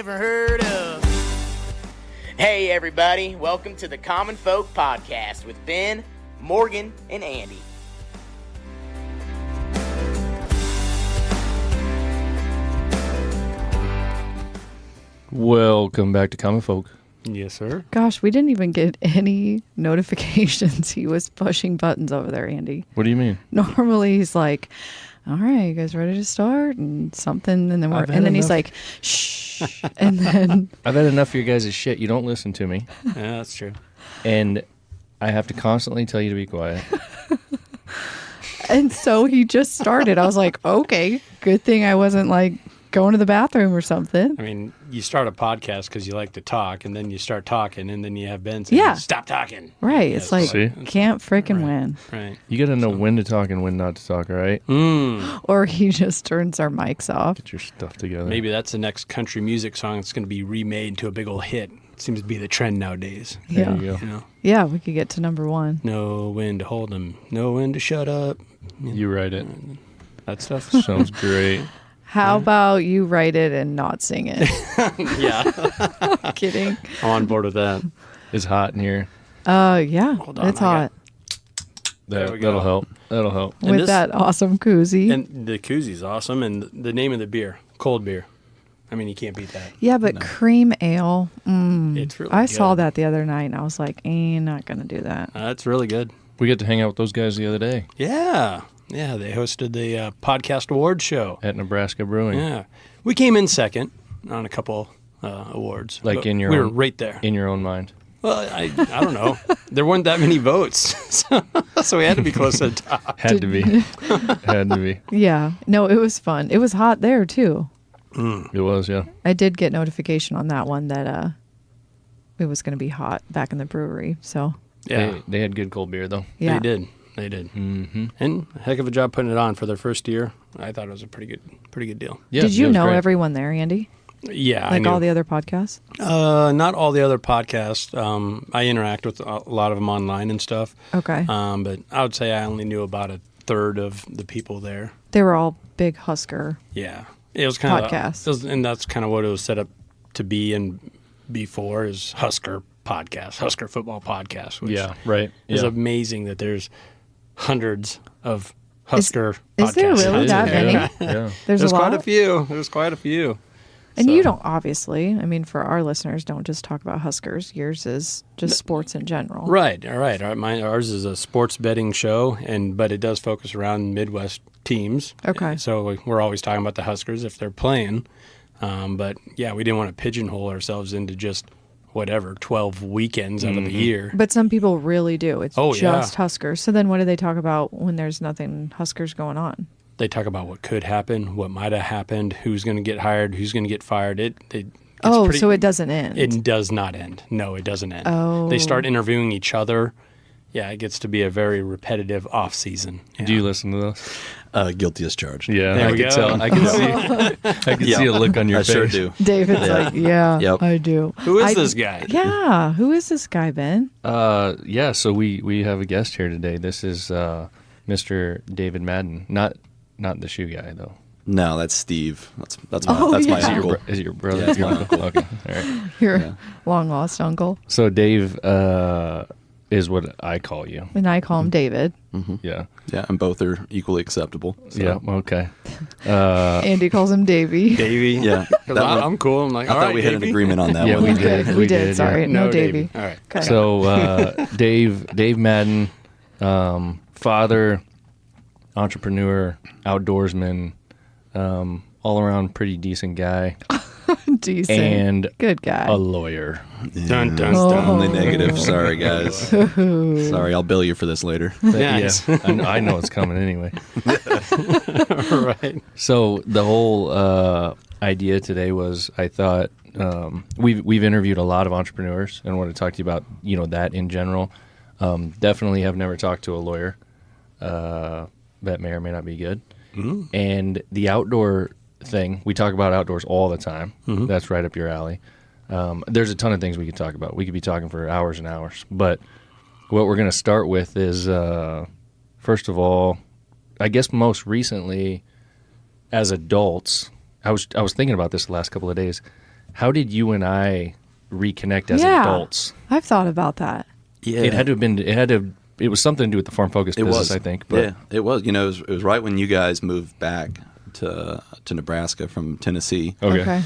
never heard of. Hey everybody, welcome to the Common Folk Podcast with Ben, Morgan, and Andy. Welcome back to Common Folk. Yes, sir. Gosh, we didn't even get any notifications. He was pushing buttons over there, Andy. What do you mean? Normally he's like, all right, you guys ready to start? And something, and then he's like, shh. And then I've had enough of your guys' shit. You don't listen to me. Yeah, that's true. And I have to constantly tell you to be quiet. and so he just started. I was like, okay, good thing I wasn't like going to the bathroom or something. I mean, you start a podcast because you like to talk, and then you start talking, and then you have Ben saying, stop talking. Right. It's like, See? can't freaking win. Right. You got to know when to talk and when not to talk, all right? Or he just turns our mics off. Get your stuff together. Maybe that's the next country music song that's going to be remade into a big old hit. It seems to be the trend nowadays. There Yeah. you go. You know, Yeah, we could get to number one. know when to hold 'em, know when to shut up. You write it. That stuff. Sounds great. How about you write it and not sing it? Yeah. Kidding. I'm on board with that. It's hot in here. Yeah, Hold on, it's I hot. There we go. That'll help. That'll help. And With this- that awesome koozie. And the koozie's awesome, and the name of the beer, cold beer. I mean, you can't beat that. Yeah, but cream ale. It's really I good. saw that the other night, and I was like, not going to do that. That's really good. We get to hang out with those guys the other day Yeah. Yeah, they hosted the podcast award show. at Nebraska Brewing. Yeah. We came in second on a couple awards. Like but in your we own, were right there. In your own mind. Well, I don't know. There weren't that many votes, so we had to be close to the top. Had to be. Had to be. Yeah. No, it was fun. It was hot there, too. It was, yeah. I did get notification on that one that it was going to be hot back in the brewery. So, Yeah, They had good cold beer, though. yeah. They did. Mm-hmm. And a heck of a job putting it on for their first year. I thought it was a pretty good deal. Yeah, Did you it was know great. everyone there, Andy? Yeah, I Like knew. all the other podcasts? Not all the other podcasts. I interact with a lot of them online and stuff. Okay. But I would say I only knew about a third of the people there. They were all big Husker. Yeah, it was kind Podcasts. of, and that's kind of what it was set up to be. And before is Husker podcast, Husker football podcast. Which Yeah, right. is Yeah. amazing that there's hundreds of Husker podcasts. Is there really that Yeah, many? Yeah. There's a lot. quite a few. There's quite a few. And So- you don't, obviously, I mean, for our listeners, don't just talk about Huskers. Yours is just sports in general. Right. All right. Ours is a sports betting show, but it does focus around Midwest teams. Okay. So we're always talking about the Huskers if they're playing. But yeah, we didn't want to pigeonhole ourselves into just whatever 12 weekends out of the year. But some people really do. It's Oh, yeah. just Huskers. So then what do they talk about when there's nothing Huskers going on? They talk about what could happen, what might have happened, who's going to get hired, who's going to get fired. So it doesn't end. It does not end. No, it doesn't end. Oh. They start interviewing each other. Yeah, it gets to be a very repetitive off season. Yeah. Do you listen to those? Guilty as charged. Yeah, There I we can go. tell. I can see. I can see a look on your I face. sure do. David's like, yeah, Yep. I do. Who is this guy? Yeah, who is this guy, Ben? Yeah. So we have a guest here today. This is Mr. David Madden. Not the shoe guy though. No, that's Steve. That's Oh, my yeah. Is it uncle. is it your brother? Yeah, it's Your my uncle. Okay. All right. Your long lost uncle. So Dave is what I call you. And I call him David. Yeah. Yeah, and both are equally acceptable. So. Yeah. Okay. Andy calls him Davey. Davey. Yeah, 'Cause that one- I'm cool. I'm like, I all thought right, we had an Davey. agreement on that Yeah, one. we did. We We did, did, sorry. yeah. No, No, Davey. Davey. All right. Okay. So Dave Madden, father, entrepreneur, outdoorsman, all around pretty decent guy, Decent. and Good guy. a lawyer. Dun, dun, Oh. dun. Only negative. Sorry, guys. Sorry, I'll bill you for this later. Nice. Yeah, I know it's coming anyway. Right. So the whole idea today was I thought we've interviewed a lot of entrepreneurs and want to talk to you about that in general. Definitely have never talked to a lawyer. That may or may not be good. Mm-hmm. And the outdoor thing, we talk about outdoors all the time. Mm-hmm. That's right up your alley. There's a ton of things we could talk about. We could be talking for hours and hours. But what we're going to start with is, first of all, I guess most recently, as adults, I was thinking about this the last couple of days. how did you and I reconnect as Yeah. adults? I've thought about that. Yeah. It was something to do with the farm focused business, was. I think. But Yeah, it was. It was right when you guys moved back to Nebraska from Tennessee. Okay.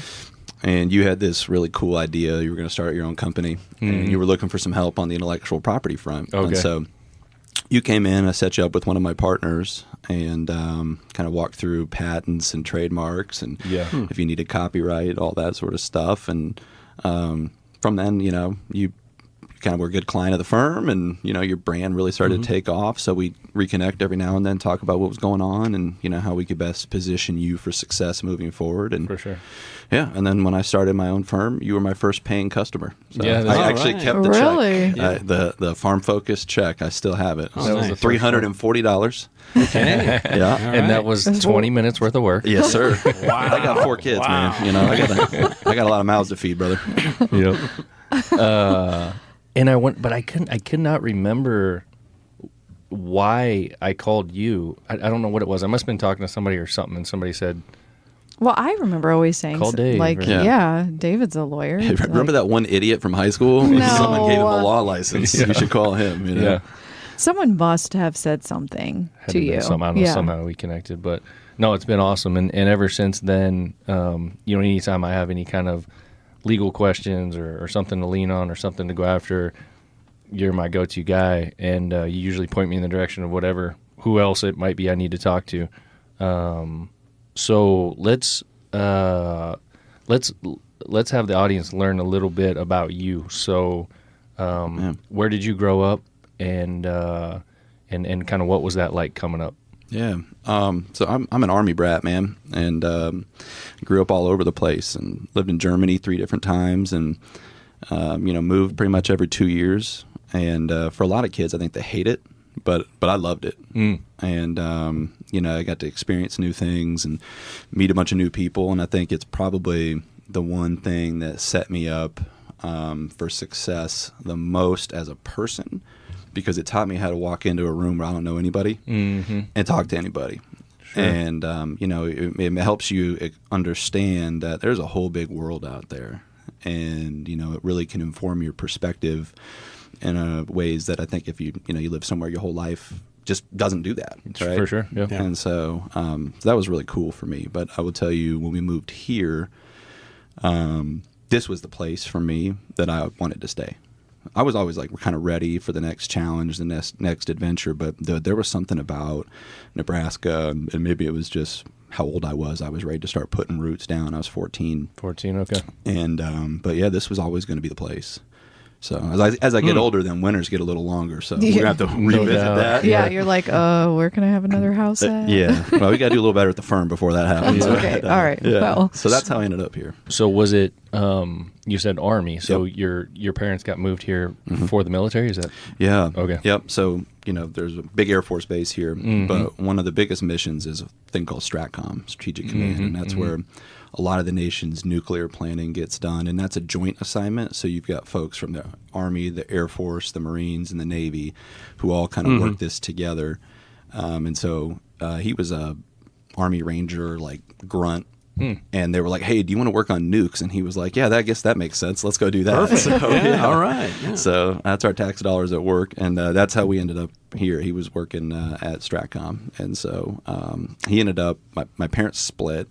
And you had this really cool idea. You were going to start your own company, and you were looking for some help on the intellectual property front. Okay. And so you came in, I set you up with one of my partners, and kind of walked through patents and trademarks, and if you needed copyright, all that sort of stuff. And from then, you kind of were a good client of the firm, and your brand really started to take off. So we reconnect every now and then, talk about what was going on, and how we could best position you for success moving forward. And for sure. yeah, and then when I started my own firm, you were my first paying customer. So Yeah, that's I actually right. kept the Really? check, the farm focused check. I still have it. That was the $340. Okay. Yeah. And that was 20 minutes worth of work. Yes, sir. Wow. I got 4 kids, Wow. man. I got a lot of mouths to feed, brother. Yep. And I could not remember why I called you. I don't know what it was. I must have been talking to somebody or something, and somebody said, Well, I remember always saying, Call Dave, like, or- yeah, David's a lawyer. It's Remember like- that one idiot from high school? No. Someone gave him a law license. You should call him. "Yeah, Someone must have said something had to been you. somehow, I don't know, somehow we connected." But no, it's been awesome, and ever since then, anytime I have any kind of legal questions or something to lean on or something to go after, you're my go-to guy, and you usually point me in the direction of who else it might be I need to talk to. So let's have the audience learn a little bit about you. So, where did you grow up, and kind of what was that like coming up? Yeah. So I'm an Army brat, man, and grew up all over the place, and lived in Germany 3 different times, and moved pretty much every 2 years. And for a lot of kids, I think they hate it, but I loved it. And I got to experience new things and meet a bunch of new people, and I think it's probably the one thing that set me up for success the most as a person, because it taught me how to walk into a room where I don't know anybody and talk to anybody. Sure. And, it helps you understand that there's a whole big world out there. And, it really can inform your perspective in ways that I think if you live somewhere your whole life just doesn't do that. Right? For sure. Yeah. And so that was really cool for me. But I will tell you, when we moved here, this was the place for me that I wanted to stay. I was always like kind of ready for the next challenge, the next adventure, but there was something about Nebraska, and maybe it was just how old I was. I was ready to start putting roots down. I was 14. 14, okay. And but yeah, this was always going to be the place. So as I get older, then winters get a little longer. So we're gonna have to revisit doubt. that. Yeah, you're like, where can I have another house at? Yeah. Well, we got to do a little better at the firm before that happens. Okay, all right. Yeah. Well, So that's how I ended up here. So was it? You said Army. So your parents got moved here for the military. Is that? Yeah. Okay. Yep. So there's a big Air Force base here, but one of the biggest missions is a thing called STRATCOM, Strategic Command, and that's where a lot of the nation's nuclear planning gets done, and that's a joint assignment. So you've got folks from the Army, the Air Force, the Marines, and the Navy, who all kind of work this together. And so he was a Army Ranger, like grunt. And they were like, "Hey, do you want to work on nukes?" And he was like, "Yeah, I guess that makes sense. Let's go do that." Perfect. So, Yeah, all right. Yeah. So that's our tax dollars at work, and that's how we ended up here. He was working at STRATCOM, and so he ended up. My parents split,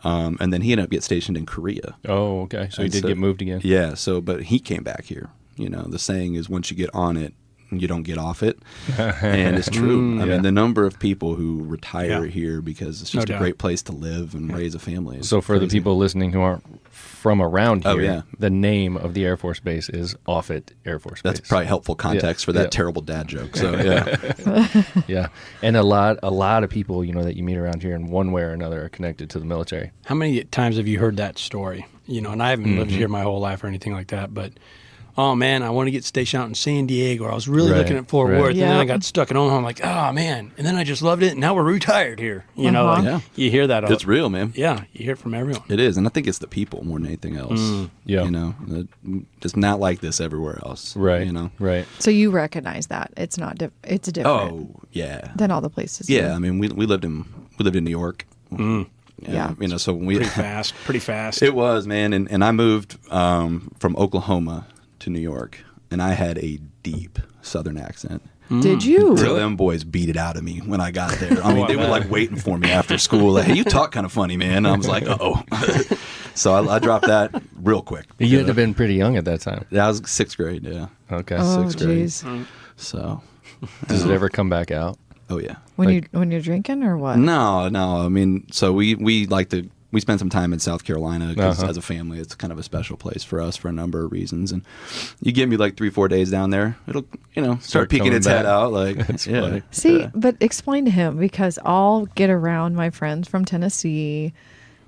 and then he ended up getting stationed in Korea. Oh, okay. So he And did get moved again. Yeah. So, but he came back here. The saying is, once you get on it, you don't get off it, and it's true. I mean, the number of people who retire here because it's just No a doubt. great place to live and raise a family. is So for the crazy. people listening who aren't from around here, Oh, yeah. the name of the Air Force Base is Offutt Air Force That's Base. probably helpful context for that Yeah. terrible dad joke. So yeah. Yeah, and a lot of people that you meet around here in one way or another are connected to the military. How many times have you heard that story? And I haven't lived here my whole life or anything like that, but oh man, I want to get stationed out in San Diego. I was really Right, looking at Fort right. Worth, and then Yeah. I got stuck at Omaha. I'm like, oh man, and then I just loved it, and now we're retired here. Like, Yeah. you hear that. It's real, man. Yeah, you hear it from everyone. It is, and I think it's the people more than anything else. Yeah. It's not like this everywhere else. Right. Right. so you recognize that it's not. It's different Oh yeah. than all the places. Yeah. I mean, we lived in New York, Yeah. So when we Pretty fast. it was, man, and I moved from Oklahoma to New York, and I had a deep Southern accent. Did you? So them boys beat it out of me when I got there. I mean, they were like waiting for me after school. Like, hey, you talk kind of funny, man. And I was like, uh-oh. So I dropped that real quick. You had to have been pretty young at that time. That was 6th grade, yeah. Okay. Oh, 6th grade. jeez. So, Does it ever come back out? oh, yeah. When you're drinking or what? No. I mean, so we like to... We spent some time in South Carolina because as a family, it's kind of a special place for us for a number of reasons. And you give me like 3-4 days down there, it'll, start peeking its head out. Like, yeah. See, but explain to him, because I'll get around my friends from Tennessee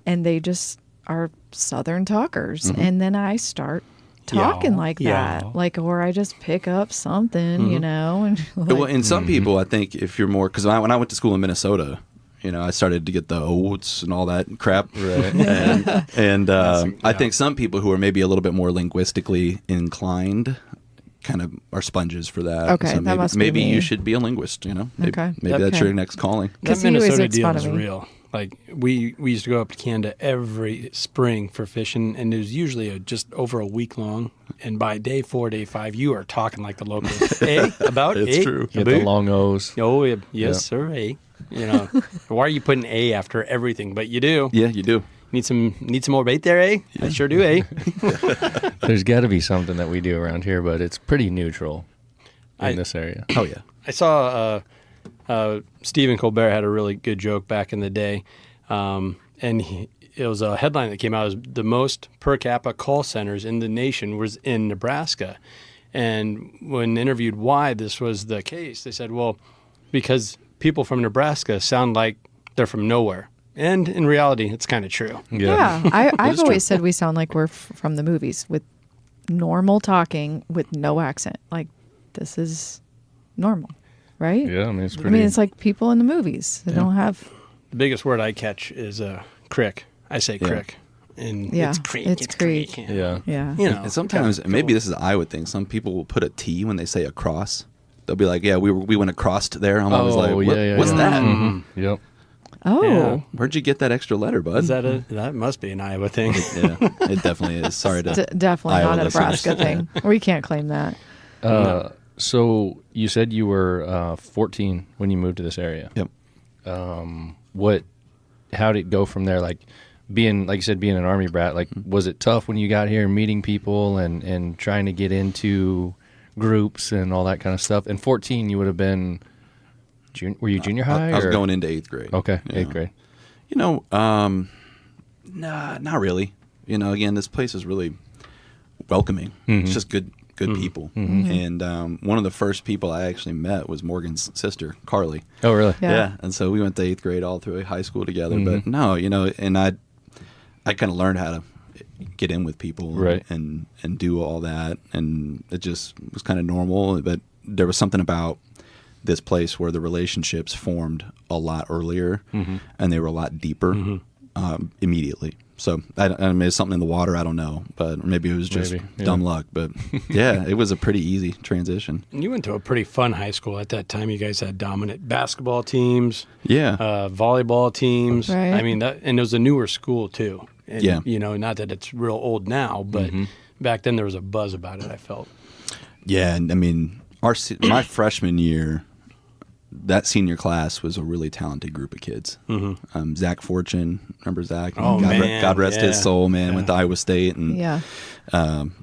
and they just are Southern talkers. And then I start talking like that. Like, or I just pick up something, and Well, and some people, I think if you're more, because when I went to school in Minnesota, I started to get the oats and all that crap. Right. And I think some people who are maybe a little bit more linguistically inclined kind of are sponges for that. Okay, so that must be maybe me. you should be a linguist, Maybe, Okay. maybe that's Okay. your next calling. That 'Cause he always Minnesota makes deal fun is of me. real. Like we used to go up to Canada every spring for fishing, and it was usually just over a week long. And by day 4, day 5, you are talking like the locals. About It's true. You get the long O's. Oh, yes, sir. Why are you putting A after everything? But you do. Yeah, you do. Need some more bait there, eh? I sure do, eh? There's got to be something that we do around here, but it's pretty neutral in this area. Oh, yeah. I saw Stephen Colbert had a really good joke back in the day, and it was a headline that came out as the most per capita call centers in the nation was in Nebraska. And when interviewed why this was the case, they said, well, because people from Nebraska sound like they're from nowhere. And in reality, it's kind of true. Yeah, I've always said we sound like we're from the movies with normal talking with no accent. Like, this is normal, right? Yeah, I mean, it's pretty. it's like people in the movies. They don't have. The biggest word I catch is crick. I say crick. And Yeah, it's creek. it's creek. Yeah. Yeah. And sometimes, maybe this is an Iowa thing, some people will put a T when they say across. They'll be like, yeah, we went across there. I'm always like, what's that? Mm-hmm. Yep. Oh. Yeah. Where'd you get that extra letter, bud? Is that must be an Iowa thing. Yeah, it definitely is. Sorry to Definitely Iowa not a listeners. Nebraska thing. We can't claim that. So you said you were 14 when you moved to this area. Yep. How did it go from there? Like you said, being an Army brat, like, was it tough when you got here, meeting people and trying to get into groups and all that kind of stuff? And 14, you would have been, were you junior high? I was going into 8th grade. Okay, Yeah. 8th grade. Nah, not really. Again, this place is really welcoming. It's just good people. And one of the first people I actually met was Morgan's sister, Carly. Oh, really? Yeah. And so we went to 8th grade all through high school together. But no, and I kind of learned how to get in with people Right. and do all that. And it just was kind of normal. But there was something about this place where the relationships formed a lot earlier and they were a lot deeper immediately. So I mean, it's something in the water. I don't know, but maybe it was just dumb luck. But yeah, it was a pretty easy transition. And you went to a pretty fun high school at that time. You guys had dominant basketball teams, Yeah. volleyball teams. Right. I mean, and it was a newer school too. And, Yeah. not that it's real old now, but back then there was a buzz about it, I felt. Yeah, and I mean, my freshman year, that senior class was a really talented group of kids. Zach Fortune, remember Zach? Oh, man. God rest his Yeah. soul, man. Yeah. Went to Iowa State and Yeah.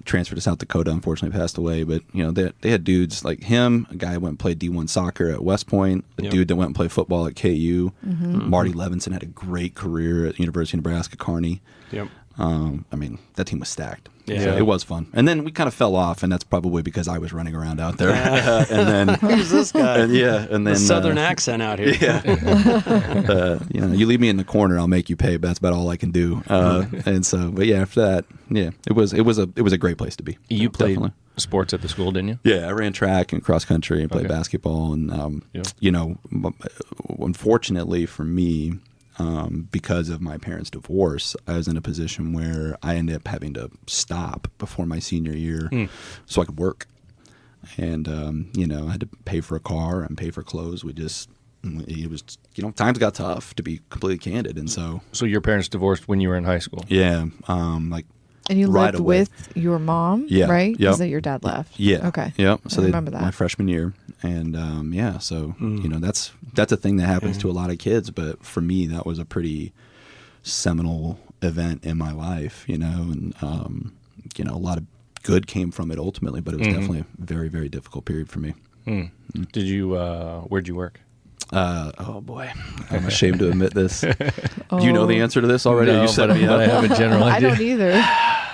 transferred to South Dakota. Unfortunately, passed away. But they had dudes like him, a guy who went and played D1 soccer at West Point, a dude that went and played football at KU. Marty Levinson had a great career at the University of Nebraska Kearney. Yep. I mean, that team was stacked. Yeah. So it was fun. And then we kind of fell off, and that's probably because I was running around out there. And then Who's this guy? and then The southern accent out here. you leave me in the corner, I'll make you pay. But that's about all I can do. And so, but yeah, after that, yeah, it was a great place to be. You played Definitely. sports at the school, didn't you? Yeah, I ran track and cross country and played basketball. And unfortunately for me, because of my parents' divorce, I was in a position where I ended up having to stop before my senior year so I could work. And, I had to pay for a car and pay for clothes. We just it was, times got tough, to be completely candid. And so your parents divorced when you were in high school? yeah, and you right lived away. with your mom, Yeah, right? yep. Because your dad left. Yeah. Okay. Yep. So I remember that. my freshman year. And so that's a thing that happens to a lot of kids, but for me that was a pretty seminal event in my life, and a lot of good came from it ultimately, but it was definitely a very, very difficult period for me. Did you where'd you work? Oh boy, I'm ashamed to admit this. Do you know the answer to this already? No, You set but me up. I have a general I idea. don't either.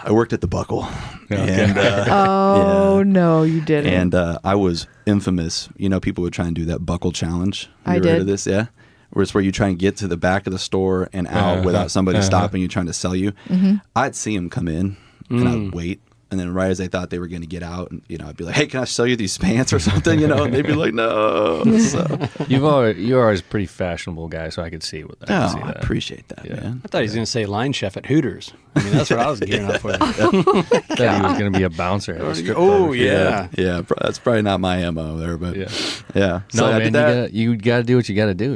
I worked at the Buckle. Okay. And, No, you didn't. and I was infamous. People would try and do that Buckle challenge. I You ever heard did. of this? Yeah. Where it's where you try and get to the back of the store and out without somebody stopping you trying to sell you. I'd see them come in and I'd wait. And then right as they thought they were going to get out, and I'd be like, "Hey, can I sell you these pants or something?" And they'd be like, "No." So, You're always a pretty fashionable guy, so I could see what. I appreciate that, Yeah. man. I thought he was going to say line chef at Hooters. I mean, that's what I was gearing up for. Thought he was going to be a bouncer. At a strip club. Oh, yeah. Yeah, that's probably not my MO there, but Yeah. yeah. No, I man, did that. you got to do what you got to do.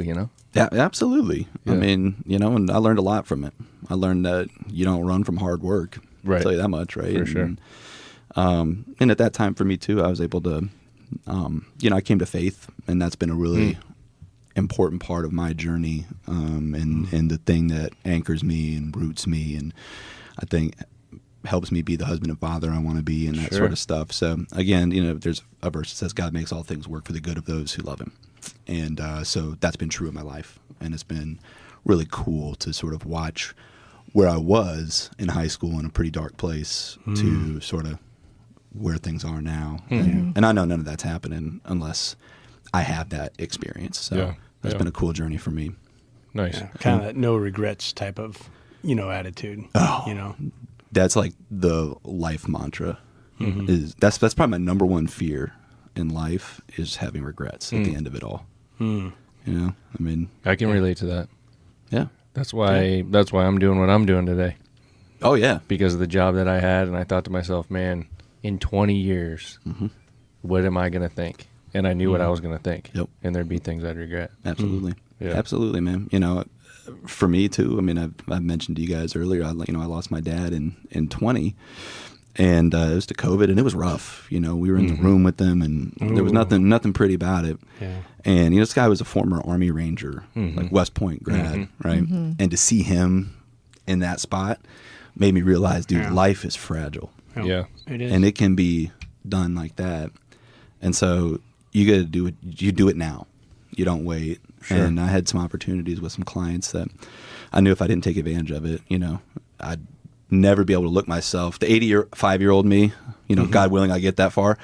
Yeah, absolutely. Yeah. I mean, and I learned a lot from it. I learned that you don't run from hard work. Right. I'll tell you that much, right? For sure. And at that time for me too, I was able to, I came to faith, and that's been a really important part of my journey, and the thing that anchors me and roots me, and I think helps me be the husband and father I want to be, and that Sure. sort of stuff. So again, there's a verse that says God makes all things work for the good of those who love him. And so that's been true in my life, and it's been really cool to sort of watch where I was in high school in a pretty dark place to sort of where things are now. And I know none of that's happening unless I have that experience. So that's been a cool journey for me. Nice. Yeah, kind of that no regrets type of, attitude. Oh. That's like the life mantra. Is that's probably my number one fear in life, is having regrets at the end of it all. I mean, I can relate to that. yeah. That's why I'm doing what I'm doing today, Oh yeah. because of the job that I had, and I thought to myself, man, in 20 years, what am I going to think? And I knew what I was going to think. Yep. And there'd be things I'd regret. Absolutely. Yeah. Absolutely, man. For me too, I mean, I've mentioned to you guys earlier, I lost my dad in 20, and it was to COVID, and it was rough. We were in the room with them, and there was nothing pretty about it. Yeah. And this guy was a former Army Ranger, like West Point grad, right? And to see him in that spot made me realize, dude, life is fragile. Yeah. It is. And it can be done like that. And so you got to do it. You do it now. You don't wait. Sure. And I had some opportunities with some clients that I knew if I didn't take advantage of it, I'd never be able to look myself, the 85-year-old me, God willing, I get that far.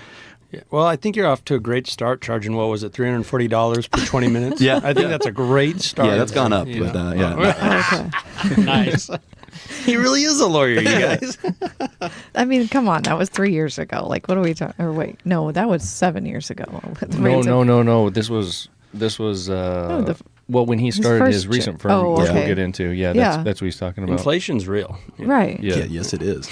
Yeah. Well, I think you're off to a great start charging, what was it, $340 per 20 minutes? Yeah. I think that's a great start. Yeah, that's gone up. You But know? yeah. Okay. Nice. He really is a lawyer, you guys. I mean, come on. That was 3 years ago. Like, what are we talking? Or wait, no, that was 7 years ago. No. This was when he started his first recent job. firm, Oh, which okay. we'll get into. Yeah, Yeah. that's what he's talking about. Inflation's real. Right. Yeah. Yeah, yes, it is.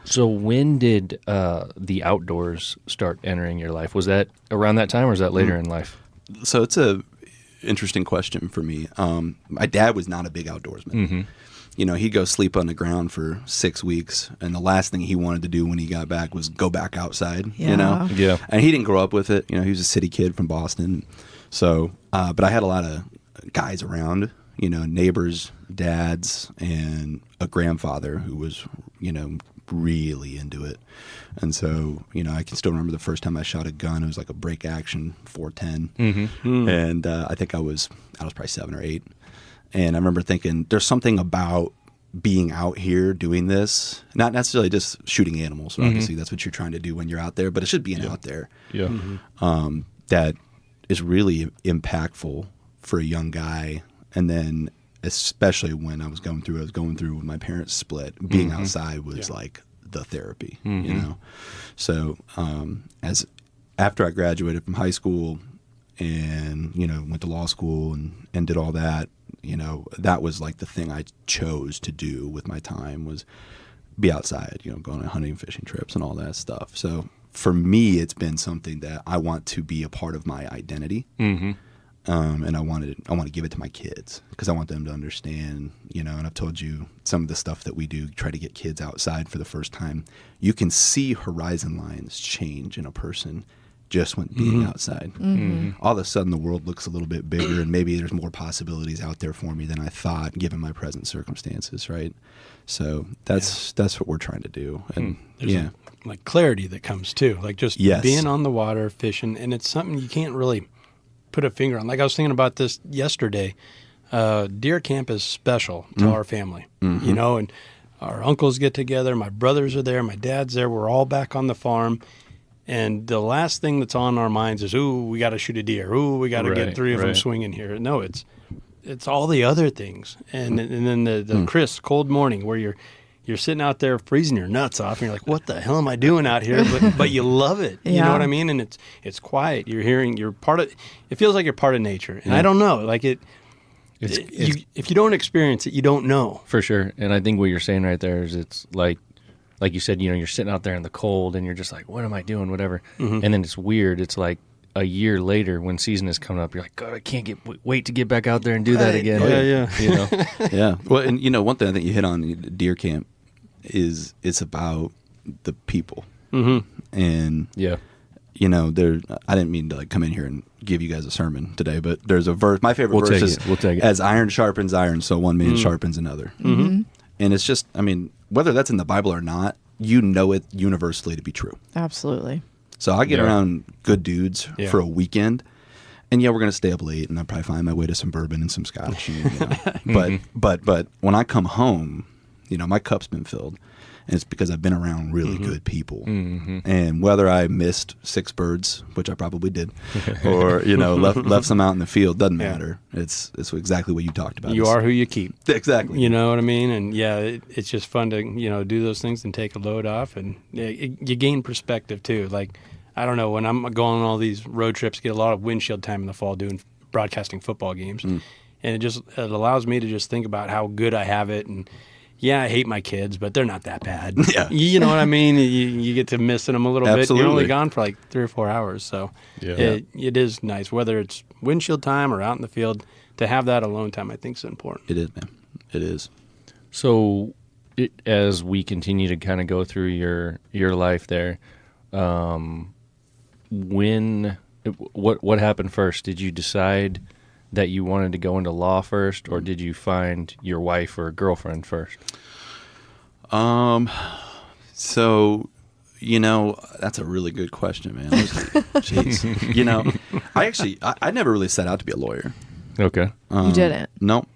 So when did the outdoors start entering your life? Was that around that time, or was that later in life? So it's a interesting question for me. My dad was not a big outdoorsman. He'd go sleep on the ground for 6 weeks, and the last thing he wanted to do when he got back was go back outside. Yeah. Yeah. And he didn't grow up with it. He was a city kid from Boston. So, but I had a lot of guys around, neighbors, dads, and a grandfather who was, really into it. And so, I can still remember the first time I shot a gun. It was like a break action 410. And I think I was probably 7 or 8. And I remember thinking, there's something about being out here doing this, not necessarily just shooting animals. Obviously, that's what you're trying to do when you're out there, but it's just being out there. Yeah. That is really impactful for a young guy. And then especially when I was going through when my parents split, being outside was like the therapy, So after I graduated from high school and, went to law school and did all that, that was like the thing I chose to do with my time, was be outside, going on hunting and fishing trips and all that stuff. So for me, it's been something that I want to be a part of my identity. And I want to give it to my kids because I want them to understand, and I've told you some of the stuff that we do, try to get kids outside for the first time. You can see horizon lines change in a person just when being outside. All of a sudden the world looks a little bit bigger and maybe there's more possibilities out there for me than I thought given my present circumstances, right? So that's what we're trying to do. And there's like clarity that comes too, like just being on the water, fishing, and it's something you can't really put a finger on. Like I was thinking about this yesterday. Deer camp is special to our family, and our uncles get together. My brothers are there. My dad's there. We're all back on the farm. And the last thing that's on our minds is, ooh, we got to shoot a deer. Ooh, we got to get 3 of them swinging here. No, it's all the other things. And then the crisp, cold morning where you're sitting out there freezing your nuts off, and you're like, what the hell am I doing out here? But you love it. You know what I mean? And it's quiet. You're part of, it feels like you're part of nature. And I don't know, like if you don't experience it, you don't know. For sure. And I think what you're saying right there is it's like you said, you're sitting out there in the cold and you're just like, what am I doing? Whatever. And then it's weird. It's like a year later when season is coming up, you're like, God, I can't wait to get back out there and do that again. Yeah. Yeah. Well, and one thing I think you hit on deer camp is it's about the people. And I didn't mean to like come in here and give you guys a sermon today, but there's a verse. My favorite verse is, we'll take it. As iron sharpens iron, so one man sharpens another. And it's just, whether that's in the Bible or not, it universally to be true. Absolutely. So I get around good dudes for a weekend, and we're going to stay up late, and I'll probably find my way to some bourbon and some scotch. But when I come home, my cup's been filled, and it's because I've been around really good people. And whether I missed 6 birds, which I probably did, or left some out in the field, doesn't matter. It's exactly what you talked about. You are who you keep. Exactly. You know what I mean? And it's just fun to do those things and take a load off, and you gain perspective too. Like I don't know, when I'm going on all these road trips, get a lot of windshield time in the fall doing broadcasting football games, and it allows me to just think about how good I have it. And I hate my kids, but they're not that bad. Yeah. You know what I mean? You get to missing them a little bit. You're only gone for like 3 or 4 hours. So it is nice, whether it's windshield time or out in the field, to have that alone time, I think is important. It is, man. It is. So as we continue to kind of go through your life there, what happened first? Did you decide that you wanted to go into law first, or did you find your wife or girlfriend first? So, that's a really good question, man. Jeez. I never really set out to be a lawyer. Okay. You didn't? No.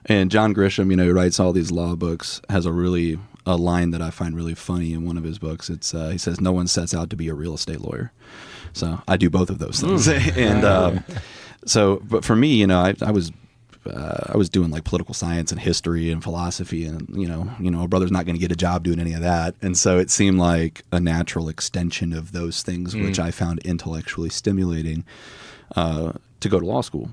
And John Grisham, who writes all these law books, has a line that I find really funny in one of his books. It's he says, no one sets out to be a real estate lawyer. So I do both of those things. And so, but for me, I was doing like political science and history and philosophy, and a brother's not going to get a job doing any of that. And so it seemed like a natural extension of those things, which I found intellectually stimulating, to go to law school.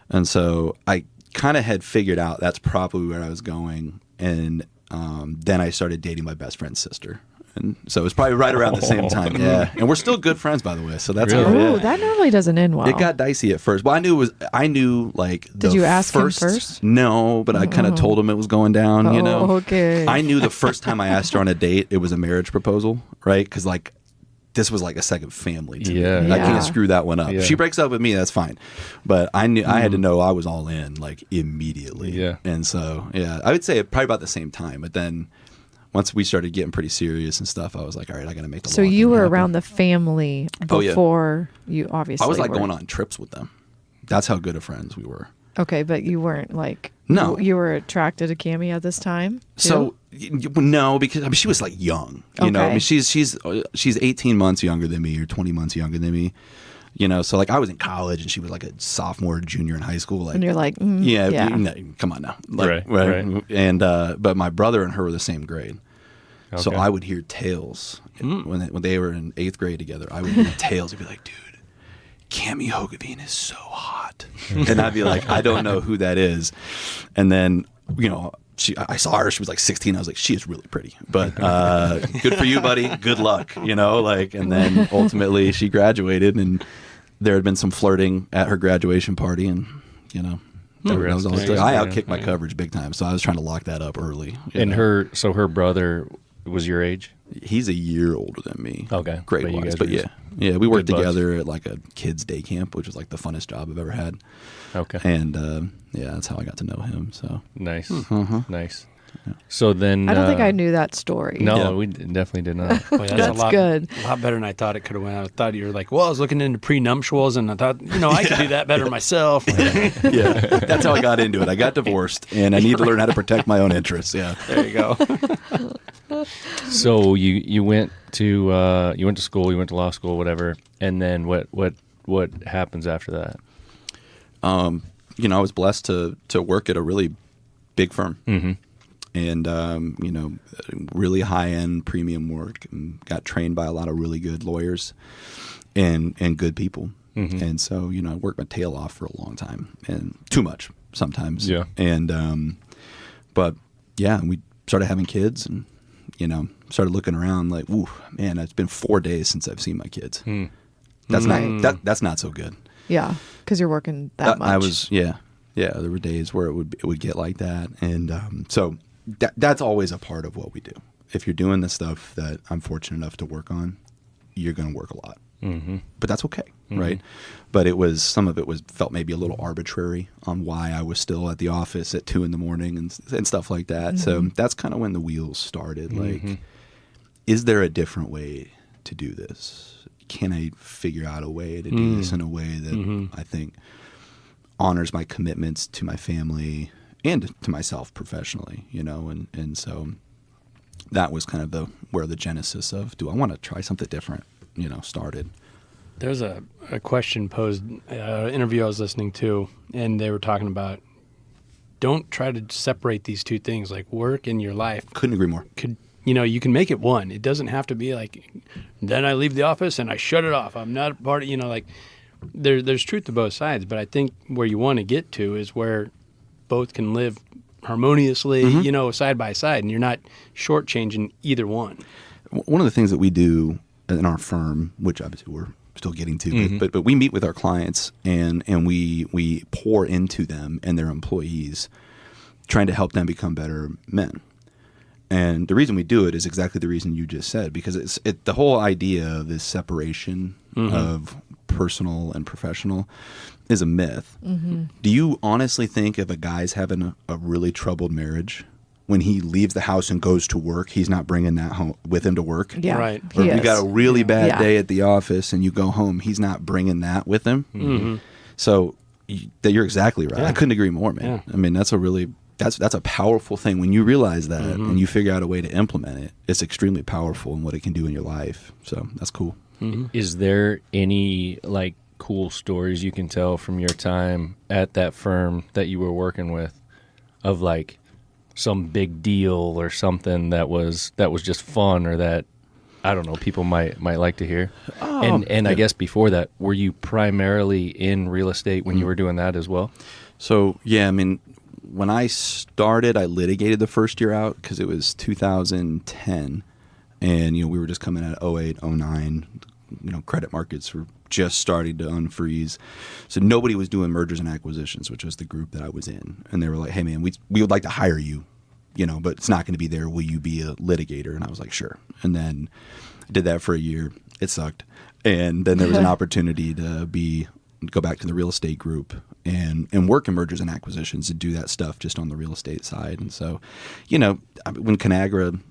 And so I kind of had figured out that's probably where I was going. And then I started dating my best friend's sister. And so it was probably right around the same time. Yeah. And we're still good friends, by the way. So that's really? Oh, that normally doesn't end well. It got dicey at first. Well, I knew like Did you ask him first? No, but I kind of told him it was going down, Okay. I knew the first time I asked her on a date, it was a marriage proposal, right? Because like this was like a second family to me. I can't screw that one up. Yeah. If she breaks up with me, that's fine. But I knew I had to know I was all in like immediately. Yeah. And so, I would say probably about the same time. But then once we started getting pretty serious and stuff, I was like, all right, I got to make the law So you thing were happen. around the family before you obviously I was like were. going on trips with them. That's how good of friends we were. Okay, but you weren't like... No. You were attracted to Cammie at this time, too? So, no, because she was like young. You know, I mean, she's 18 months younger than me or 20 months younger than me. So like I was in college and she was like a sophomore, junior in high school. Like, and you're like, come on now. Like, right. And but my brother and her were the same grade. Okay. So I would hear tales when they were in 8th grade together. I would hear tales and be like, dude, Cammie Hogeveen is so hot. And I'd be like, I don't know who that is. And then, I saw her, she was like 16. I was like, she is really pretty, but good for you, buddy. Good luck, and then ultimately she graduated and there had been some flirting at her graduation party, and that was all. I outkicked my coverage big time, so I was trying to lock that up early. And her brother was your age? He's a year older than me. Okay, grade wise, but yeah, we worked together at like a kids' day camp, which was like the funnest job I've ever had. Okay, and that's how I got to know him. So nice, nice. Yeah. So then, I don't think I knew that story. No, we definitely did not. Well, that's good. A lot better than I thought it could have went. I thought you were like, well, I was looking into prenuptials, and I thought, I could do that better myself. Yeah, that's how I got into it. I got divorced, and I need to learn how to protect my own interests. Yeah, there you go. So you went to school, you went to law school, whatever, and then what happens after that? I was blessed to work at a really big firm. Mm-hmm. And, really high-end premium work, and got trained by a lot of really good lawyers and good people. Mm-hmm. And so, I worked my tail off for a long time, and too much sometimes. Yeah. And, but yeah, we started having kids, and, started looking around like, ooh, man, it's been 4 days since I've seen my kids. Mm. That's not so good. Yeah, because you're working that much. Yeah. There were days where it would get like that, and so that's always a part of what we do. If you're doing the stuff that I'm fortunate enough to work on, you're going to work a lot, but that's okay, right? But some of it felt maybe a little arbitrary on why I was still at the office at 2 a.m. and stuff like that. So that's kind of when the wheels started. Like, is there a different way to do this? Can I figure out a way to do this in a way that I think honors my commitments to my family and to myself professionally, and so that was kind of where the genesis of, do I want to try something different, started. There's a question posed, interview I was listening to, and they were talking about, don't try to separate these two things, like work and your life. Couldn't agree more. You can make it one. It doesn't have to be like, then I leave the office and I shut it off. I'm not a part of, like, there's truth to both sides, but I think where you want to get to is where both can live harmoniously, side by side, and you're not shortchanging either one. One of the things that we do in our firm, which obviously we're still getting to, but we meet with our clients and we pour into them and their employees, trying to help them become better men. And the reason we do it is exactly the reason you just said, because the whole idea of this separation of personal and professional is a myth. Do you honestly think if a guy's having a really troubled marriage, when he leaves the house and goes to work, he's not bringing that home with him to work? Yeah, right. Or if you got a really bad day at the office and you go home, he's not bringing that with him. So you're exactly right. I couldn't agree more, man. Yeah. I mean, that's a powerful thing when you realize that and you figure out a way to implement it. It's extremely powerful in what it can do in your life. So that's cool. Is there any cool stories you can tell from your time at that firm that you were working with, of some big deal or something that was just fun, or that, I don't know, people might like to hear? And I guess before that, were you primarily in real estate when you were doing that as well? So yeah, I mean, when I started, I litigated the first year out because it was 2010, and we were just coming at 08, 09. Credit markets were just starting to unfreeze, so nobody was doing mergers and acquisitions, which was the group that I was in. And they were like, "Hey, man, we would like to hire you, but it's not going to be there. Will you be a litigator?" And I was like, "Sure." And then I did that for a year. It sucked, and then there was an opportunity to go back to the real estate group and work in mergers and acquisitions and do that stuff just on the real estate side. And so, when Conagra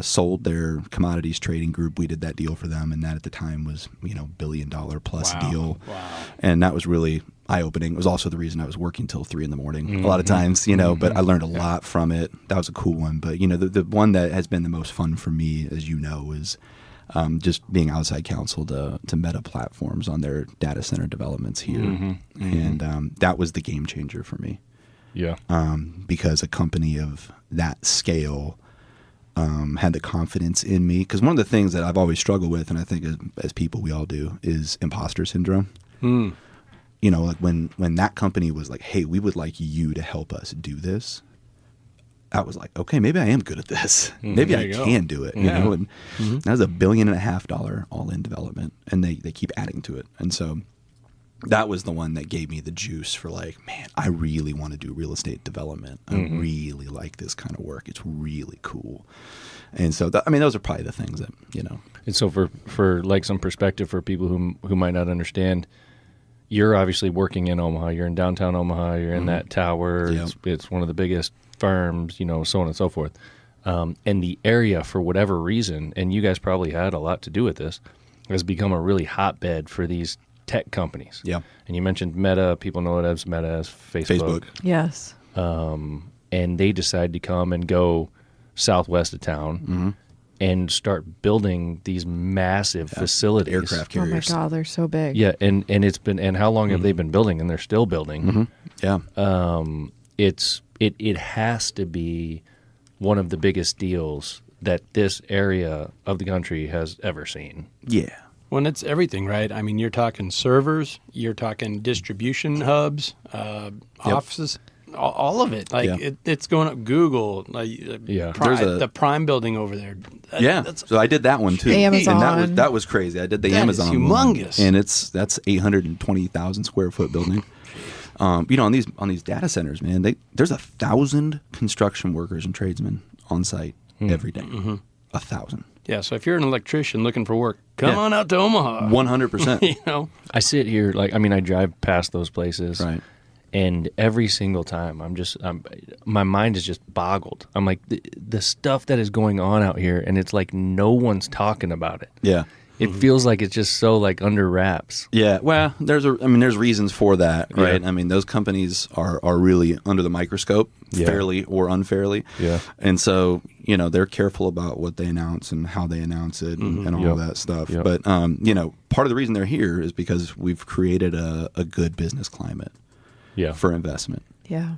sold their commodities trading group, we did that deal for them, and that at the time was $1 billion plus deal. Wow. And that was really eye-opening. It was also the reason I was working till 3 a.m. a lot of times, but I learned a lot from it. That was a cool one. But the one that has been the most fun for me, as you know, is just being outside counsel to Meta Platforms on their data center developments here. And that was the game changer for me. Yeah. Because a company of that scale had the confidence in me. Because one of the things that I've always struggled with, and I think as people we all do, is imposter syndrome. When that company was like, "Hey, we would like you to help us do this," I was like, okay, maybe I am good at this. Maybe I can do it. You know, and that was $1.5 billion all-in development, and they keep adding to it. And so that was the one that gave me the juice for like, man, I really want to do real estate development. I really like this kind of work. It's really cool. And so, those are probably the things that, And so for like some perspective for people who might not understand, you're obviously working in Omaha. You're in downtown Omaha. You're in that tower. Yep. It's one of the biggest firms, so on and so forth. And the area, for whatever reason, and you guys probably had a lot to do with this, has become a really hotbed for these tech companies. Yeah. And you mentioned Meta. People know it as Meta as Facebook. Yes. And they decide to come and go southwest of town and start building these massive facilities. Aircraft carriers. Oh my God, they're so big. Yeah, and it's been, and how long have they been building? And they're still building. Yeah. It has to be one of the biggest deals that this area of the country has ever seen. Yeah. When it's everything, right? I mean, you're talking servers, you're talking distribution hubs, offices, all of it. Like it's going up Google, like the Prime building over there. So I did that one too. Amazon. And that was crazy. I did the Amazon is humongous. one, and that's 820,000 square foot building. On these data centers, man, there's 1,000 construction workers and tradesmen on site every day. 1,000. Yeah, so if you're an electrician looking for work, come on out to Omaha. 100%. I sit here, I drive past those places. Right. And every single time, my mind is just boggled. I'm like, the stuff that is going on out here, and it's like no one's talking about it. Yeah. It feels like it's just so like under wraps. Yeah, well, there's reasons for that, right? Yeah. I mean, those companies are really under the microscope, fairly or unfairly. Yeah. And so, they're careful about what they announce and how they announce it and all that stuff. Yep. But, part of the reason they're here is because we've created a good business climate for investment. Yeah.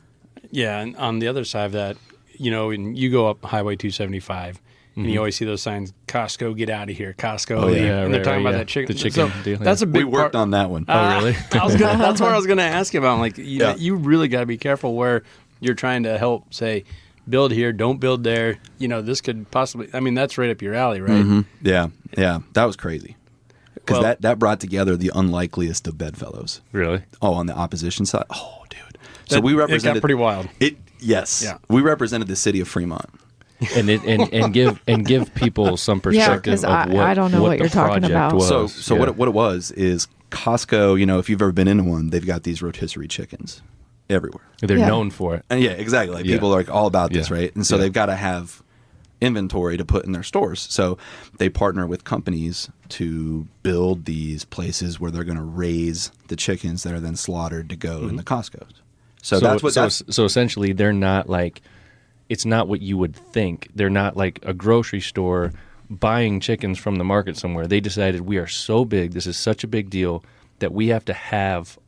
Yeah, and on the other side of that, when you go up Highway 275, and you always see those signs, Costco, get out of here, Costco. Oh, yeah. And they're talking about that chicken. The chicken deal. That's a big We worked on that one. Oh, really? That's what I was going to ask you about. I'm like, you really got to be careful where you're trying to help, say, build here, don't build there. This could possibly, that's right up your alley, right? Mm-hmm. Yeah. That was crazy. Because that brought together the unlikeliest of bedfellows. Really? Oh, on the opposition side? Oh, dude. So we represented... It got pretty wild. Yes. Yeah. We represented the city of Fremont. and give people some perspective of what I don't know what the you're talking about. was. So what it was is Costco, if you've ever been into one, they've got these rotisserie chickens everywhere. They're known for it. And exactly. Like people are like all about this, right? And so they've got to have inventory to put in their stores. So they partner with companies to build these places where they're going to raise the chickens that are then slaughtered to go in the Costco's. So essentially they're not like, it's not what you would think. They're not like a grocery store buying chickens from the market somewhere. They decided we are so big, this is such a big deal, that we have to have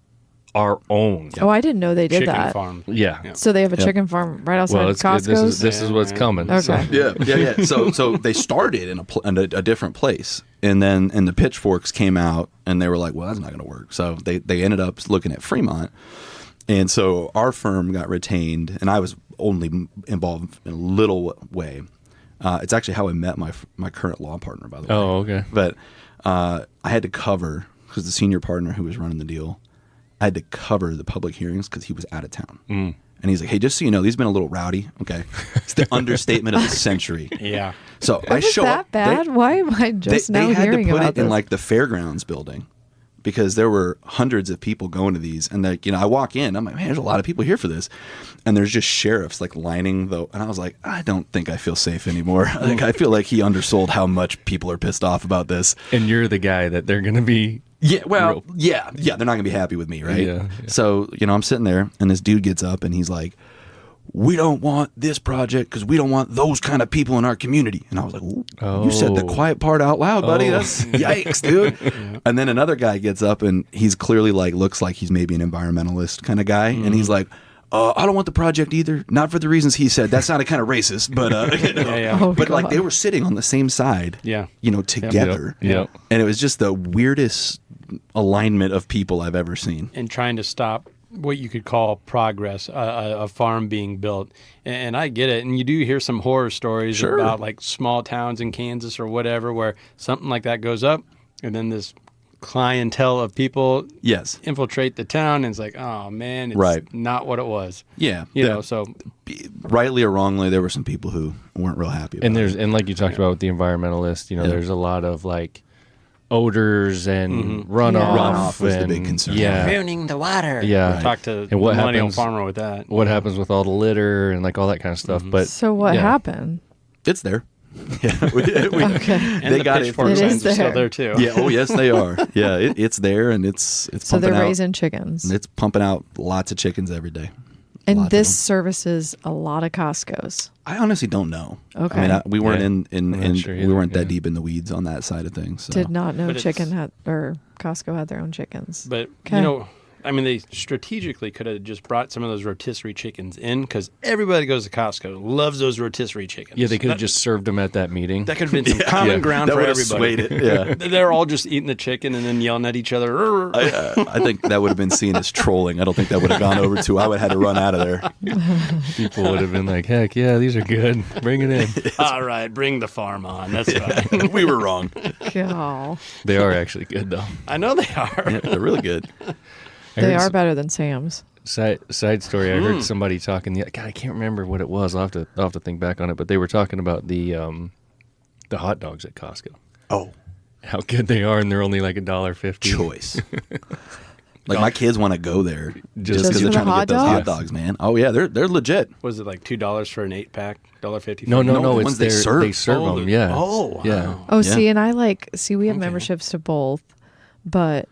our own. Oh, I didn't know they did chicken that. farm. Yeah. So they have a chicken farm right outside Costco's? This is what's coming. Okay. Yeah. So they started in a different place, and the pitchforks came out, and they were like, well, that's not going to work. So they ended up looking at Fremont. And so our firm got retained, and I was only involved in a little way. It's actually how I met my current law partner, by the way. Oh, okay. But I had to cover, because the senior partner who was running the deal, I had to cover the public hearings because he was out of town. And he's like, hey, just so you know, these have been a little rowdy. Okay. It's the understatement of the century. Yeah. So I show up. That bad? Why am I just now hearing about this? They had to put it in like the fairgrounds building, because there were hundreds of people going to these, and I walk in, I'm like, man, there's a lot of people here for this, and there's just sheriffs like lining and I was like, I don't think I feel safe anymore. I feel like he undersold how much people are pissed off about this. And you're the guy that they're going to be. Yeah, well, yeah, they're not gonna be happy with me, right? Yeah. So I'm sitting there, and this dude gets up, and he's like, we don't want this project because we don't want those kind of people in our community. And I was like, you said the quiet part out loud, buddy. That's yikes, dude. And then another guy gets up, and he's clearly looks like he's maybe an environmentalist kind of guy. And he's like, I don't want the project either. Not for the reasons he said. That sounded kind of racist, but but they were sitting on the same side, together. Yep. And it was just the weirdest alignment of people I've ever seen. And trying to stop what you could call progress, a farm being built. And I get it. And you do hear some horror stories about like small towns in Kansas or whatever where something like that goes up, and then this clientele of people Yes. infiltrate the town, and it's like, oh man, it's Right. not what it was. Yeah. You know, so Rightly or wrongly, there were some people who weren't real happy about it. And like you talked about with the environmentalists, you know, there's a lot of like odors and runoff. Yeah. Runoff was the and, big concern. Yeah. Ruining the water. Yeah. talk to And what the millennial happens- farmer with that. What happens with all the litter and like all that kind of stuff. But So what yeah. happened? It's there. Yeah. Okay. And They the got it. pitchfork It signs is are still there. there too. Yeah. Oh, yes, they are. Yeah. It's there, and it's So pumping they're out. raising chickens. It's pumping out lots of chickens every day. And Lots of this them. services a lot of Costco's. I honestly don't know. Okay. I mean, we weren't Yeah. in I'm not sure we either, weren't yeah. that deep in the weeds on that side of things. So. Did not know But it's- chicken had or Costco had their own chickens. But Okay. you know, I mean, they strategically could have just brought some of those rotisserie chickens in, because everybody goes to Costco loves those rotisserie chickens. Yeah, they could have That- just served them at that meeting. That could have been some common Yeah. ground That for would've everybody. swayed it, yeah. They're all just eating the chicken and then yelling at each other. I think that would have been seen as trolling. I don't think that would have gone over to. I would have had to run out of there. People would have been like, heck yeah, these are good. Bring it in. All right, bring the farm on. That's fine. We were wrong. God. They are actually good though. I know they are. Yeah, they're really good. I They heard are better than Sam's. Side story. I heard somebody talking. God, I can't remember what it was. I'll have to think back on it. But they were talking about the hot dogs at Costco. Oh, How good they are, and they're only like $1.50. choice. Like my kids want to go there just Just because for they're the trying to hot get those hot dogs? dogs, man. Oh yeah, they're legit. Was it like $2 for an 8-pack? $1.50? No, No, the it's ones they their- serve. They serve Oh, them. the- Yeah. oh, wow. Yeah. Oh, Yeah. see, and we have memberships to both, but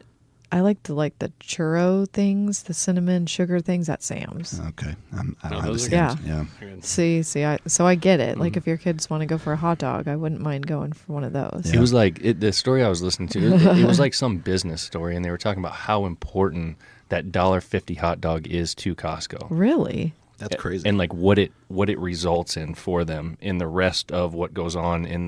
I like the churro things, the cinnamon sugar things at Sam's. Okay, I don't have a those are Sam's. good. Yeah. So I get it. Like if your kids want to go for a hot dog, I wouldn't mind going for one of those. Yeah. It was like the story I was listening to. It was like some business story, and they were talking about how important that $1.50 hot dog is to Costco. Really? That's crazy. And like what it results in for them in the rest of what goes on in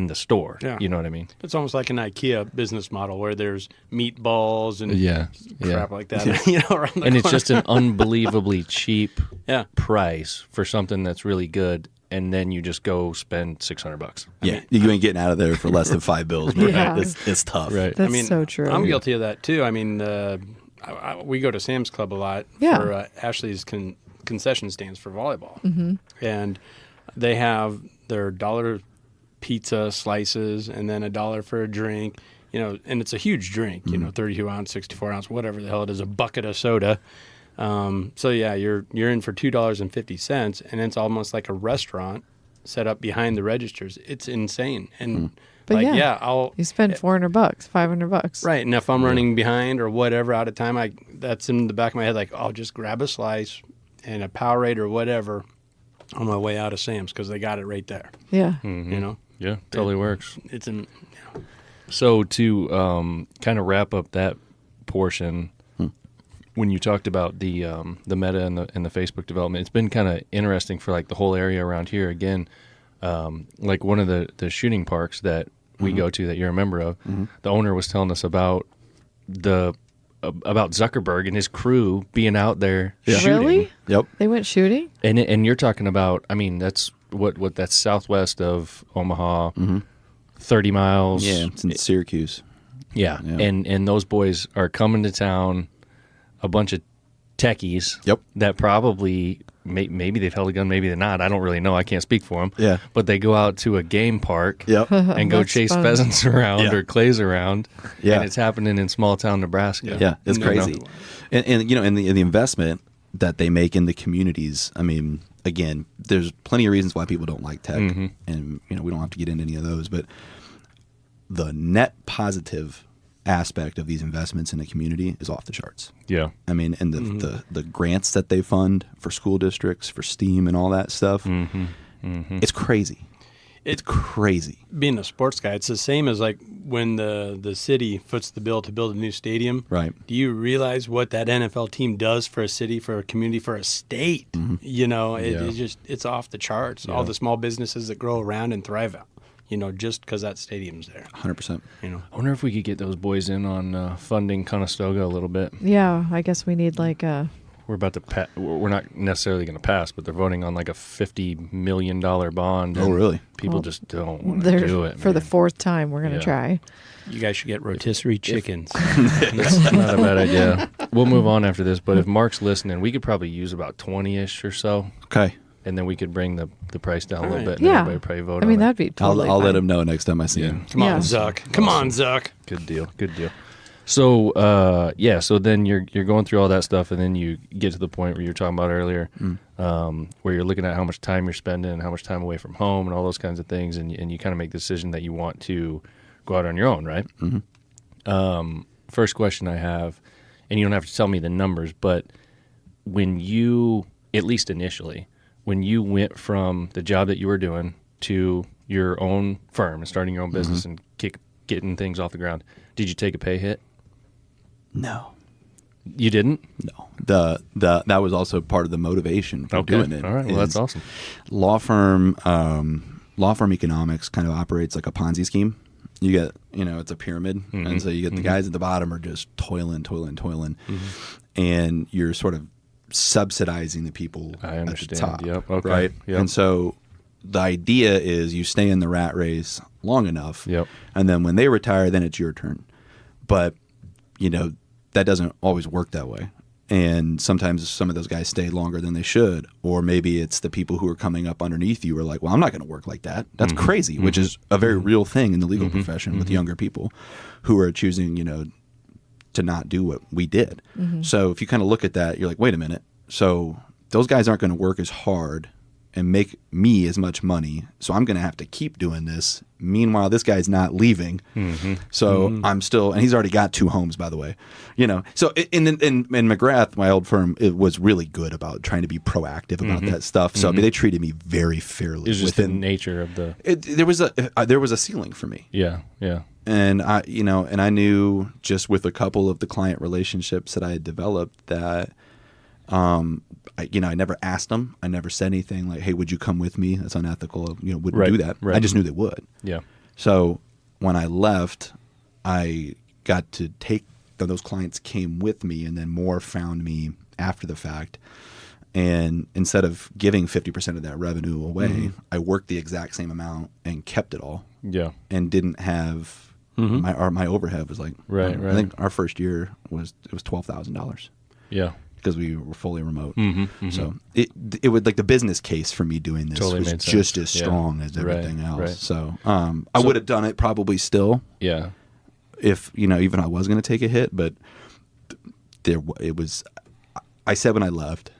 the store. Yeah. You know what I mean? It's almost like an IKEA business model where there's meatballs and Yeah. crap like that. You know, around the And it's corner. just an unbelievably cheap Yeah. price for something that's really good, and then you just go spend $600. yeah, you ain't getting out of there for less than $5, man. Yeah. It's tough. Right. That's so true. I'm guilty of that too. I mean, we go to Sam's Club a lot Yeah. for Ashley's concession stands for volleyball, and they have their $1 pizza slices and then $1 for a drink. You know, and it's a huge drink. You know, 32 ounce, 64 ounce, whatever the hell it is, a bucket of soda. So yeah, you're in for $2.50, and it's almost like a restaurant set up behind the registers. It's insane, and But like yeah. I'll You spend $400, $500. right. And if I'm running behind or whatever out of time, that's in the back of my head. Like I'll just grab a slice and a Powerade or whatever on my way out of Sam's because they got it right there. Yeah. You know, Yeah, totally works. it's in. So to kind of wrap up that portion, when you talked about the Meta and the Facebook development, it's been kind of interesting for like the whole area around here. Again, like one of the shooting parks that we go to that you're a member of, the owner was telling us about about Zuckerberg and his crew being out there shooting. Really? Yep. They went shooting? And you're talking about, I mean, that's what that's southwest of Omaha, 30 miles. Yeah, it's in Syracuse. Yeah. Yeah. And those boys are coming to town, a bunch of techies. Yep. That probably maybe they've held a gun, maybe they're not. I don't really know. I can't speak for them. Yeah. But they go out to a game park. Yep. And go That's chase fun. pheasants around Yeah. or clays around. Yeah. And it's happening in small town Nebraska. Yeah, it's No, no. crazy. And you know, and the investment that they make in the communities. I mean, again, there's plenty of reasons why people don't like tech, and you know, we don't have to get into any of those. But the net positive aspect of these investments in the community is off the charts. Yeah. I mean, and the grants that they fund for school districts, for STEAM, and all that stuff, it's crazy. It's crazy. Being a sports guy, it's the same as like when the city foots the bill to build a new stadium. Right. Do you realize what that NFL team does for a city, for a community, for a state? You know, it's off the charts. All the small businesses that grow around and thrive out. You know, just because that stadium's there. 100%. You know, I wonder if we could get those boys in on funding Conestoga a little bit. Yeah, I guess we need like a we're about to we're not necessarily going to pass, but they're voting on like a $50 million bond. Oh, really? People just don't want to do it. For the fourth time, we're going to try. You guys should get rotisserie chickens. That's not a bad idea. We'll move on after this, but if Mark's listening, we could probably use about 20-ish or so. Okay. And then we could bring the price down a little bit. And Yeah. everybody probably vote I mean, on it. that'd be totally I'll fine. let him know next time I see him. Come on, Yeah. Zuck. Come on, Zuck. Good deal. Good deal. So, so then you're going through all that stuff, and then you get to the point where you were talking about earlier, where you're looking at how much time you're spending, how much time away from home, and all those kinds of things, and you kind of make the decision that you want to go out on your own, right? Mm-hmm. First question I have, and you don't have to tell me the numbers, but when you, at least initially, when you went from the job that you were doing to your own firm and starting your own business and getting things off the ground, did you take a pay hit? No. You didn't? No. That was also part of the motivation for doing it. All right. Well, that's awesome. Law firm economics kind of operates like a Ponzi scheme. You get, it's a pyramid. And so you get the guys at the bottom are just toiling. And you're sort of subsidizing the people I at the understand. top. Yep. Okay. Right? Yep. And so the idea is you stay in the rat race long enough. Yep. And then when they retire, then it's your turn. But, that doesn't always work that way. And sometimes some of those guys stay longer than they should. Or maybe it's the people who are coming up underneath you are like, well, I'm not going to work like that. That's crazy, which is a very real thing in the legal profession with younger people who are choosing, to not do what we did. So if you kind of look at that, you're like, wait a minute. So those guys aren't going to work as hard and make me as much money. So I'm going to have to keep doing this. Meanwhile, this guy's not leaving. So I'm still, and he's already got 2 homes, by the way. So in McGrath, my old firm, it was really good about trying to be proactive about that stuff. So I mean, they treated me very fairly. It's just the nature of the. There was a ceiling for me. Yeah. And I knew just with a couple of the client relationships that I had developed that, I never asked them. I never said anything like, "Hey, would you come with me?" That's unethical. Wouldn't do that. Right. I just knew they would. Yeah. So when I left, I got to take those clients came with me, and then more found me after the fact. And instead of giving 50% of that revenue away, I worked the exact same amount and kept it all. Yeah. And didn't have my overhead was like Right. I think our first year was $12,000. Yeah. Because we were fully remote. So it would like the business case for me doing this Totally was made just sense. as strong as everything else. Right. So I would have done it probably still Yeah. if even I was going to take a hit, but it was. I said when I left,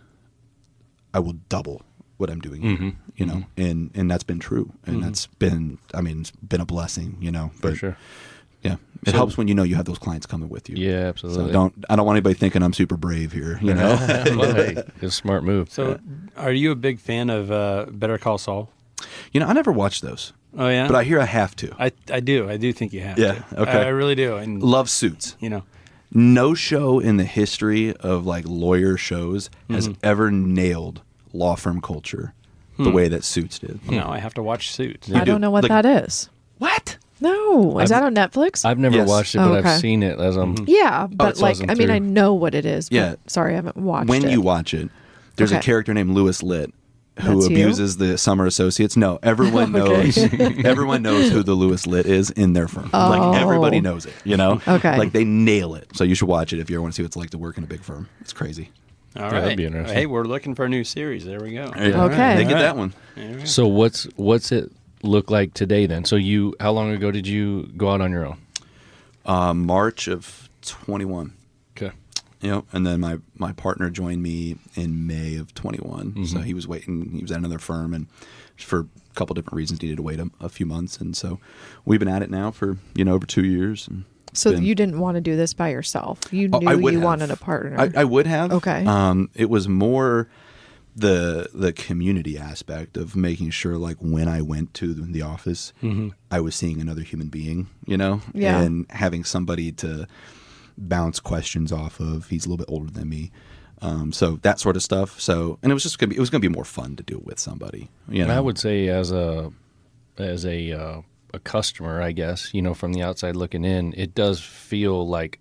I will double what I'm doing here, and that's been true, and that's been it's been a blessing, But, For sure. Yeah, it helps when you have those clients coming with you. Yeah, absolutely. So I don't want anybody thinking I'm super brave here, Well, hey, it's a smart move. So, are you a big fan of Better Call Saul? I never watched those. Oh yeah, But I hear I have to. I do. I do think you have. Yeah, to. okay. I really do. And Love Suits. No show in the history of like lawyer shows has ever nailed law firm culture the way that Suits did. no, I have to watch Suits. I don't know what that is. What? No, is that on Netflix? I've never Yes. watched it, Oh, but okay. I've seen it as I'm. Yeah, but buzzing I through. know what it is. But Yeah. sorry, I haven't watched When it. you watch it, there's a Okay. character named Lewis Litt who That's you? abuses the summer associates. No, everyone Okay. knows. Everyone knows who the Lewis Litt is in their firm. Oh. Like everybody knows it. Okay. Like they nail it. So you should watch it if you ever want to see what it's like to work in a big firm. It's crazy. All Yeah, right. that'd be interesting. Hey, we're looking for a new series. There we go. Okay. They get All that right. one. So what's it look like today then? So how long ago did you go out on your own? March of 21. Okay. And then my partner joined me in May of 21. So he was waiting. He was at another firm, and for a couple different reasons needed to wait a few months. And so we've been at it now for over 2 years. And So been- you didn't want to do this by yourself. You Oh, I knew would you have. wanted a partner. I would have. Okay. It was more the community aspect of making sure, like, when I went to the office, I was seeing another human being, Yeah. and having somebody to bounce questions off of. He's a little bit older than me. So that sort of stuff. So, and it was just gonna be more fun to do it with somebody. And I would say as a customer, I guess, from the outside looking in, it does feel like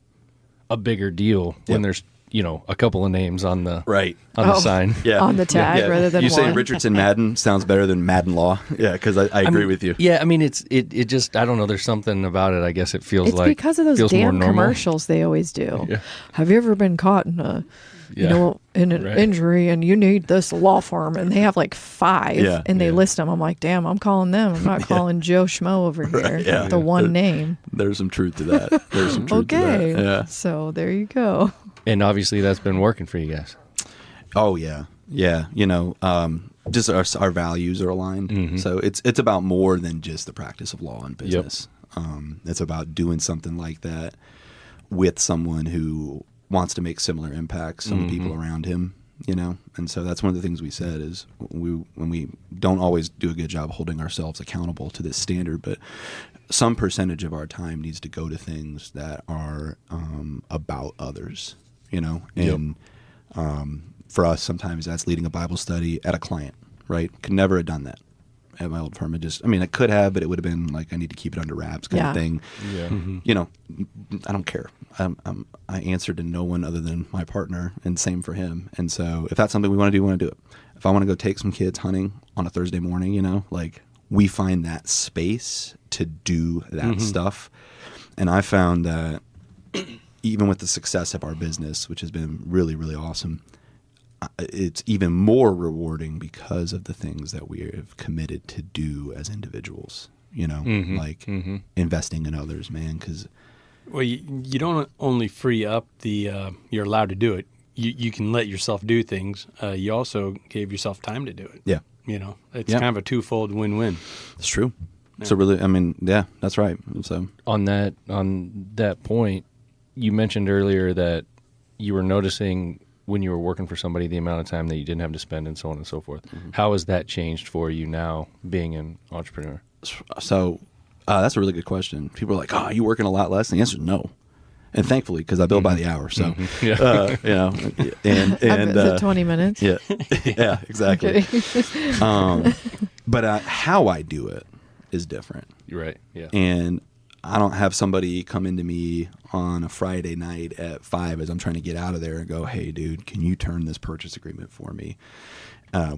a bigger deal when there's a couple of names on the Right. on the sign. Yeah. On the tag rather than you one. saying Richardson Madden sounds better than Madden Law. Yeah, because I agree with you. Yeah, I mean it just I don't know. There's something about it. I guess it feels It's like because of those feels more damn normal. commercials they always do. Yeah. Have you ever been caught in a in an Right. injury and you need this law firm? And they have like 5 Yeah. and they list them. I'm like, damn, I'm calling them. I'm not calling Joe Schmo over here. yeah. The one name. There's some truth to that. There's some truth Okay. to that. Yeah. So there you go. And obviously that's been working for you guys. Oh yeah, yeah. Just our values are aligned. Mm-hmm. So it's about more than just the practice of law and business. It's about doing something like that with someone who wants to make similar impacts on the people around him. And so that's one of the things we said is when we don't always do a good job holding ourselves accountable to this standard, but some percentage of our time needs to go to things that are about others. And for us, sometimes that's leading a Bible study at a client, right? Could never have done that at my old firm. I could have, but it would have been like, I need to keep it under wraps kind of thing. Yeah. I don't care. I answer to no one other than my partner, and same for him. And so if that's something we want to do, we want to do it. If I want to go take some kids hunting on a Thursday morning, we find that space to do that stuff. And I found that even with the success of our business, which has been really, really awesome, it's even more rewarding because of the things that we have committed to do as individuals, investing in others, man. Because you don't only free up you're allowed to do it. You can let yourself do things. You also gave yourself time to do it. yeah, It's kind of a twofold win-win. it's true. So really, that's right. So On that point, you mentioned earlier that you were noticing when you were working for somebody the amount of time that you didn't have to spend and so on and so forth. How has that changed for you now being an entrepreneur? So that's a really good question. People are like, "Oh, you working a lot less?" And the answer is no. And thankfully, because I bill by the hour, so and Is it 20 minutes? yeah, yeah, exactly. Okay. But how I do it is different, You're right. Yeah. and I don't have somebody come into me on a Friday night at 5 as I'm trying to get out of there and go, "Hey, dude, can you turn this purchase agreement for me?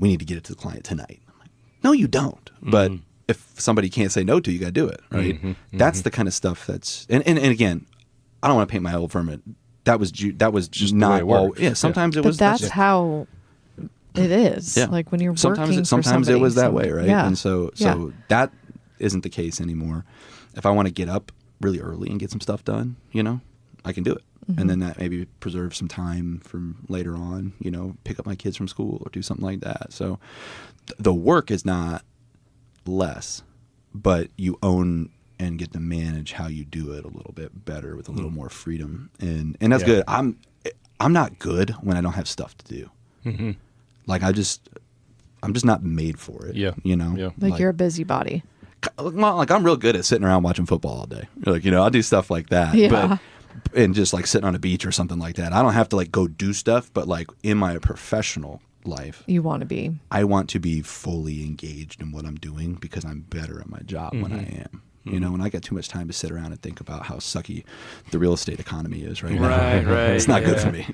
We need to get it to the client tonight." I'm like, "No, you don't." But if somebody can't say no to you, got to do it, right? That's the kind of stuff that's and again, I don't want to paint my old firm. That was just the way not it works. all. Yeah, sometimes it But was. that's how it is. Yeah. Like when you're sometimes working it, sometimes for it was that somebody, way, right? Yeah. And so that isn't the case anymore. If I want to get up really early and get some stuff done, I can do it. And then that maybe preserves some time from later on, pick up my kids from school or do something like that. So the work is not less, but you own and get to manage how you do it a little bit better with a little more freedom. And that's good. I'm not good when I don't have stuff to do. Like I'm just not made for it. Yeah. Yeah. Like you're a busybody. Well, like I'm real good at sitting around watching football all day. Like, I'll do stuff like that. Yeah. And just like sitting on a beach or something like that. I don't have to like go do stuff, but like in my professional life, You want to be. I want to be fully engaged in what I'm doing because I'm better at my job when I am. When I got too much time to sit around and think about how sucky the real estate economy is right now. Right. It's not good for me,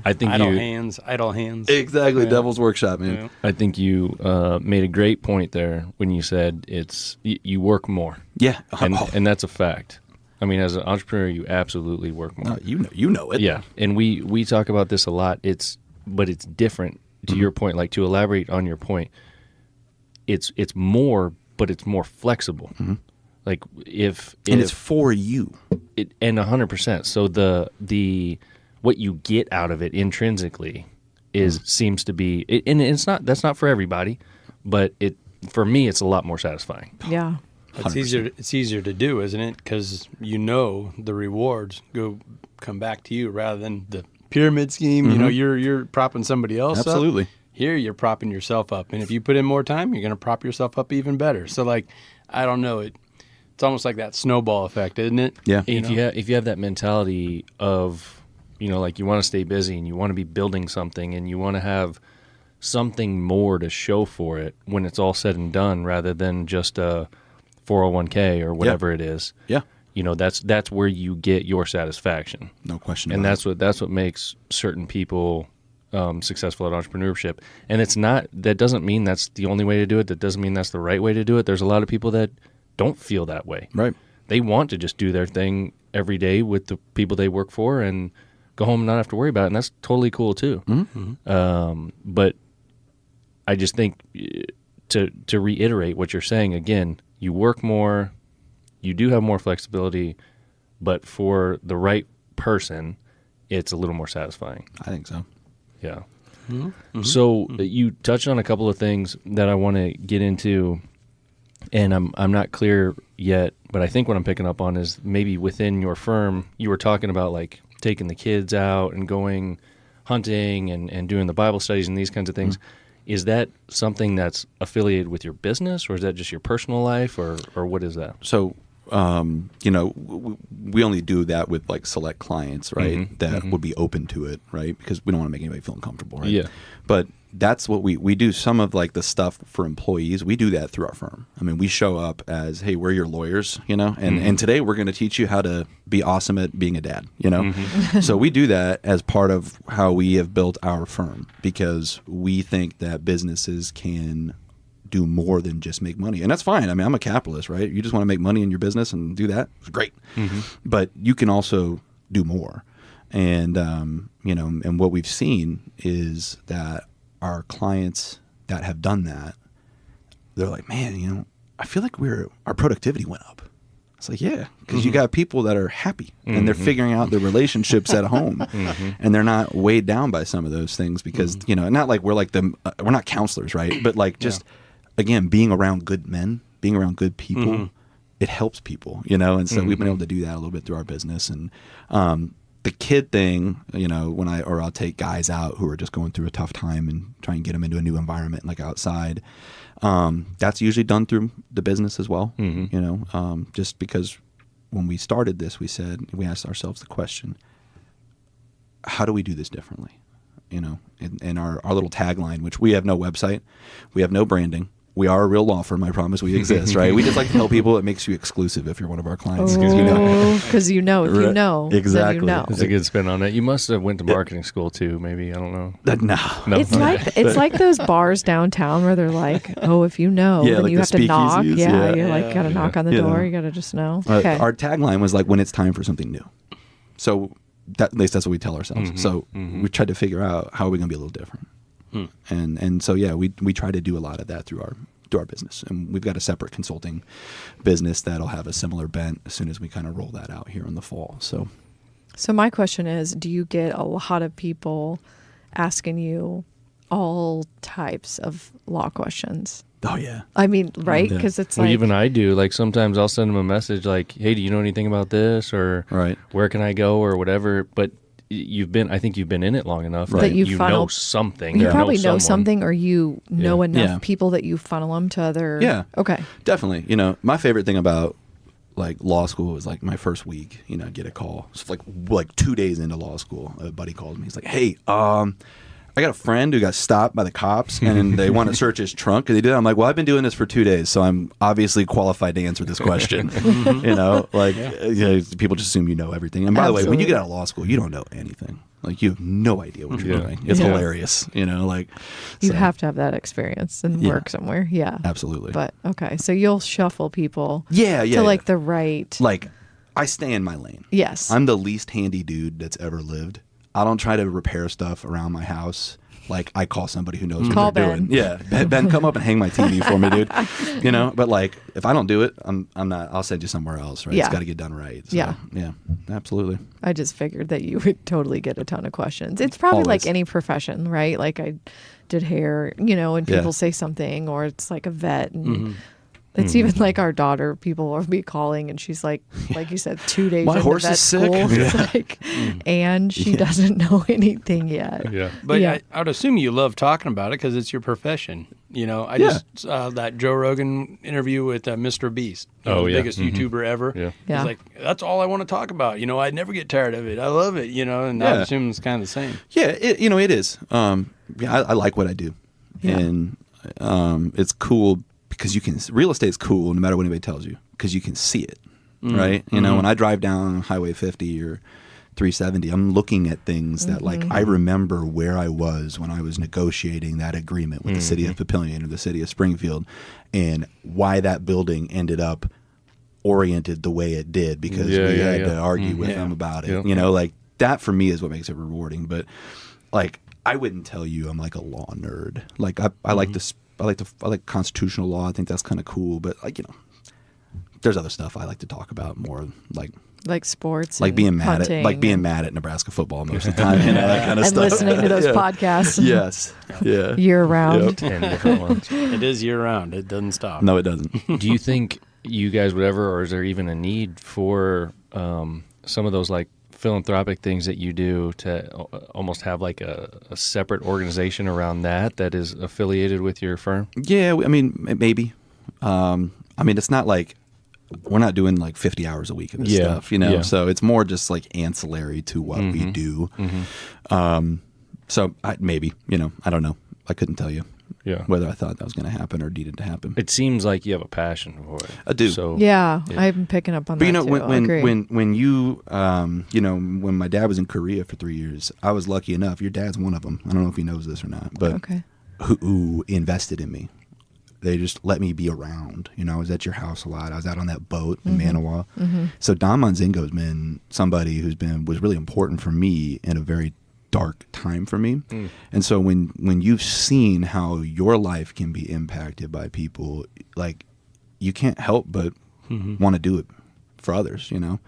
I think Idle hands. Exactly. Yeah. Devil's workshop, man. Yeah. I think you made a great point there when you said you work more. Yeah. And that's a fact. I mean, as an entrepreneur, you absolutely work more. You know it. Yeah, and we talk about this a lot. But it's different. To your point, like to elaborate on your point, it's more, but it's more flexible. Like if it's for you. And 100%. So the what you get out of it intrinsically seems to be, and that's not for everybody, but for me it's a lot more satisfying. Yeah. It's easier to do, isn't it? Because the rewards come back to you rather than the pyramid scheme. You're propping somebody else up. Absolutely. Here you're propping yourself up, and if you put in more time, you're going to prop yourself up even better. So like, I don't know, it's almost like that snowball effect, isn't it? Yeah. If you have that mentality of, like you want to stay busy and you want to be building something and you want to have something more to show for it when it's all said and done rather than just a 401k or whatever it is. Yeah. that's where you get your satisfaction. No question. And about that's what makes certain people successful at entrepreneurship. And that doesn't mean that's the only way to do it. That doesn't mean that's the right way to do it. There's a lot of people that don't feel that way. Right. They want to just do their thing every day with the people they work for and go home and not have to worry about it. And that's totally cool too. Mm-hmm. But I just think to reiterate what you're saying again, you work more, you do have more flexibility, but for the right person, it's a little more satisfying. I think so. Yeah. Mm-hmm. So you touched on a couple of things that I want to get into, and I'm not clear yet, but I think what I'm picking up on is maybe within your firm, you were talking about like taking the kids out and going hunting and doing the Bible studies and these kinds of things. Mm-hmm. Is that something that's affiliated with your business, or is that just your personal life, or what is that? So, we only do that with like select clients, right? Mm-hmm. That mm-hmm. would be open to it, right? Because we don't want to make anybody feel uncomfortable, right? Yeah. But that's what we do. Some of like the stuff for employees, we do that through our firm. I mean, we show up as, hey, we're your lawyers, and today we're going to teach you how to be awesome at being a dad, Mm-hmm. So we do that as part of how we have built our firm, because we think that businesses can do more than just make money. And that's fine. I mean, I'm a capitalist, right? You just want to make money in your business and do that. It's great. Mm-hmm. But you can also do more. And, and what we've seen is that our clients that have done that, they're like, man, I feel like our productivity went up. It's like, yeah, because Mm-hmm. you got people that are happy and they're figuring out their relationships at home, Mm-hmm. and they're not weighed down by some of those things because, not like we're like we're not counselors, right? But like just, again, being around good men, being around good people, it helps people, and so we've been able to do that a little bit through our business. And the kid thing, I'll take guys out who are just going through a tough time and try and get them into a new environment, like outside. That's usually done through the business as well, just because when we started this, we asked ourselves the question, how do we do this differently? And our little tagline, which we have no website, we have no branding. We are a real law firm, I promise we exist, right? We just like to tell people it makes you exclusive if you're one of our clients. Because if you know, exactly. then you know. It's a good spin on it. You must have went to marketing school too, maybe. I don't know. No. It's like those bars downtown where they're like, oh, if you know, then like you the have to knock. speakeasies. Yeah, you're like, got to knock on the door. You got to just know. Okay. Our tagline was like, when it's time for something new. So at least that's what we tell ourselves. Mm-hmm. So we tried to figure out how are we going to be a little different. And so, yeah, we try to do a lot of that through our business. And we've got a separate consulting business that'll have a similar bent as soon as we kind of roll that out here in the fall. So my question is, do you get a lot of people asking you all types of law questions? Oh, yeah. I mean, right? Because it's like... even I do. Like, sometimes I'll send them a message like, hey, do you know anything about this? Or where can I go? Or whatever. But I think you've been in it long enough that you know something. You probably know something, or you know enough people that you funnel them to other... Yeah. Okay. Definitely. My favorite thing about like law school was like my first week, I get a call. It's like 2 days into law school, a buddy called me. He's like, hey, I got a friend who got stopped by the cops and they want to search his trunk. And they did. I'm like, well, I've been doing this for 2 days, so I'm obviously qualified to answer this question. People just assume you know everything. And by the way, when you get out of law school, you don't know anything. Like, you have no idea what you're doing. It's hilarious. You have to have that experience and work somewhere. Yeah. Absolutely. But okay. So you'll shuffle people to like the right... Like, I stay in my lane. Yes. I'm the least handy dude that's ever lived. I don't try to repair stuff around my house. Like, I call somebody who knows what they're doing. Yeah, Ben, come up and hang my TV for me, dude. But like, if I don't do it, I'm not. I'll send you somewhere else, right? Yeah. It's got to get done right. So, yeah, absolutely. I just figured that you would totally get a ton of questions. It's probably like any profession, right? Like I did hair, and people say something, or it's like a vet, and it's even like our daughter. People will be calling, and she's like you said, 2 days. My into horse vet is sick. school. It's like, and she doesn't know anything yet. Yeah, but I would assume you love talking about it because it's your profession. I just saw that Joe Rogan interview with Mr. Beast, the biggest YouTuber ever. Yeah. He's like, that's all I want to talk about. I ned never get tired of it. I love it. And I assume it's kind of the same. Yeah, it is. I like what I do, and it's cool because real estate's cool no matter what anybody tells you because you can see it. right? You know, when I drive down Highway 50 or 370, I'm looking at things that, like, I remember where I was when I was negotiating that agreement with the city of Papillion or the city of Springfield, and why that building ended up oriented the way it did, because we had to argue with them about it. Yep. You know, like, that for me is what makes it rewarding. But, like, I wouldn't tell you I'm like a law nerd. Like, I like this. I like constitutional law. I think that's kind of cool. But, like, you know, there's other stuff I like to talk about more, like sports, like and being mad hunting at, like being mad at Nebraska football most of the time, you know, that kind of and stuff. listening to those podcasts. Yes, yeah, year round. 10 different ones. It is year round. It doesn't stop. No, it doesn't. Do you think you guys would ever, or is there even a need for some of those like philanthropic things that you do to almost have like a separate organization around that is affiliated with your firm? Yeah, I mean, maybe. I mean, it's not like we're not doing like 50 hours a week of this stuff, you know? Yeah. So it's more just like ancillary to what we do. So maybe, you know, I don't know. I couldn't tell you whether I thought that was going to happen or needed to happen. It seems like you have a passion for it. I do. So Yeah, I'm picking up on But that you know, too. I agree. when you you know, when my dad was in Korea for 3 years, I was lucky enough. Your dad's one of them. I don't know if he knows this or not, but who invested in me. They just let me be around. You know, I was at your house a lot. I was out on that boat in Manawa. So Don Monzingo's been somebody was really important for me in a very dark time for me. And so when you've seen how your life can be impacted by people, like, you can't help but want to do it for others, you know?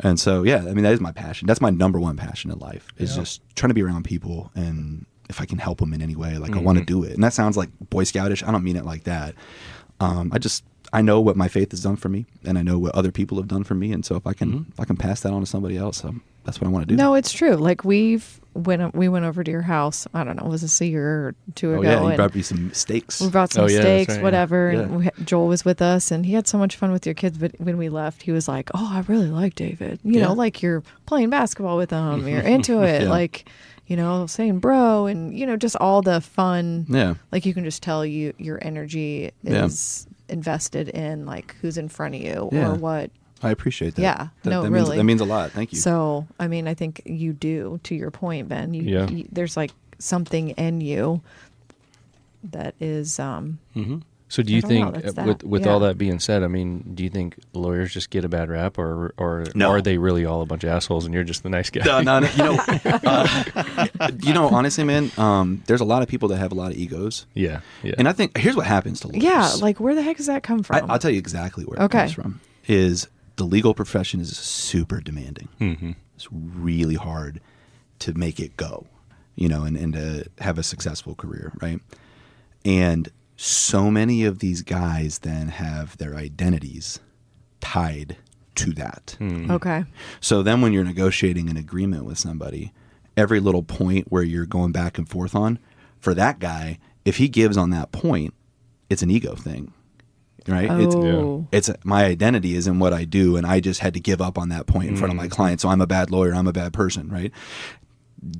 And so, yeah, I mean, that is my passion. That's my number one passion in life, is just trying to be around people, and if I can help them in any way, like, I want to do it. And that sounds like Boy Scoutish. I don't mean it like that. I know what my faith has done for me, and I know what other people have done for me. And so if I can pass that on to somebody else, that's what I want to do. No, it's true. Like, we went over to your house. I don't know, was this a year or two ago? Yeah, you and brought me some steaks. we brought some Oh, yeah, steaks, that's right, whatever. yeah. And Joel was with us, and he had so much fun with your kids. But when we left, he was like, "Oh, I really like David. You know, like, you're playing basketball with him. You're into it. Yeah. Like, you know, saying bro, and, you know, just all the fun. Yeah. Like, you can just tell your energy is invested in, like, who's in front of you Yeah. or what. I appreciate that. Yeah, no, that really. that means a lot. Thank you. So, I mean, I think you do, to your point, Ben. You, there's like something in you that is. So do you I don't know, think, that's that. with Yeah. all that being said, I mean, do you think lawyers just get a bad rap, or No. are they really all a bunch of assholes and you're just the nice guy? No, you know, honestly, man, there's a lot of people that have a lot of egos. Yeah. And I think here's what happens to lawyers. Yeah, like, where the heck does that come from? I'll tell you exactly where it Okay. comes from. Is the legal profession is super demanding. It's really hard to make it go, you know, and to have a successful career, right? And so many of these guys then have their identities tied to that. Okay. So then when you're negotiating an agreement with somebody, every little point where you're going back and forth on, for that guy, if he gives on that point, it's an ego thing, right? Oh. It's my identity is in what I do, and I just had to give up on that point in front of my client, so I'm a bad lawyer, I'm a bad person, right?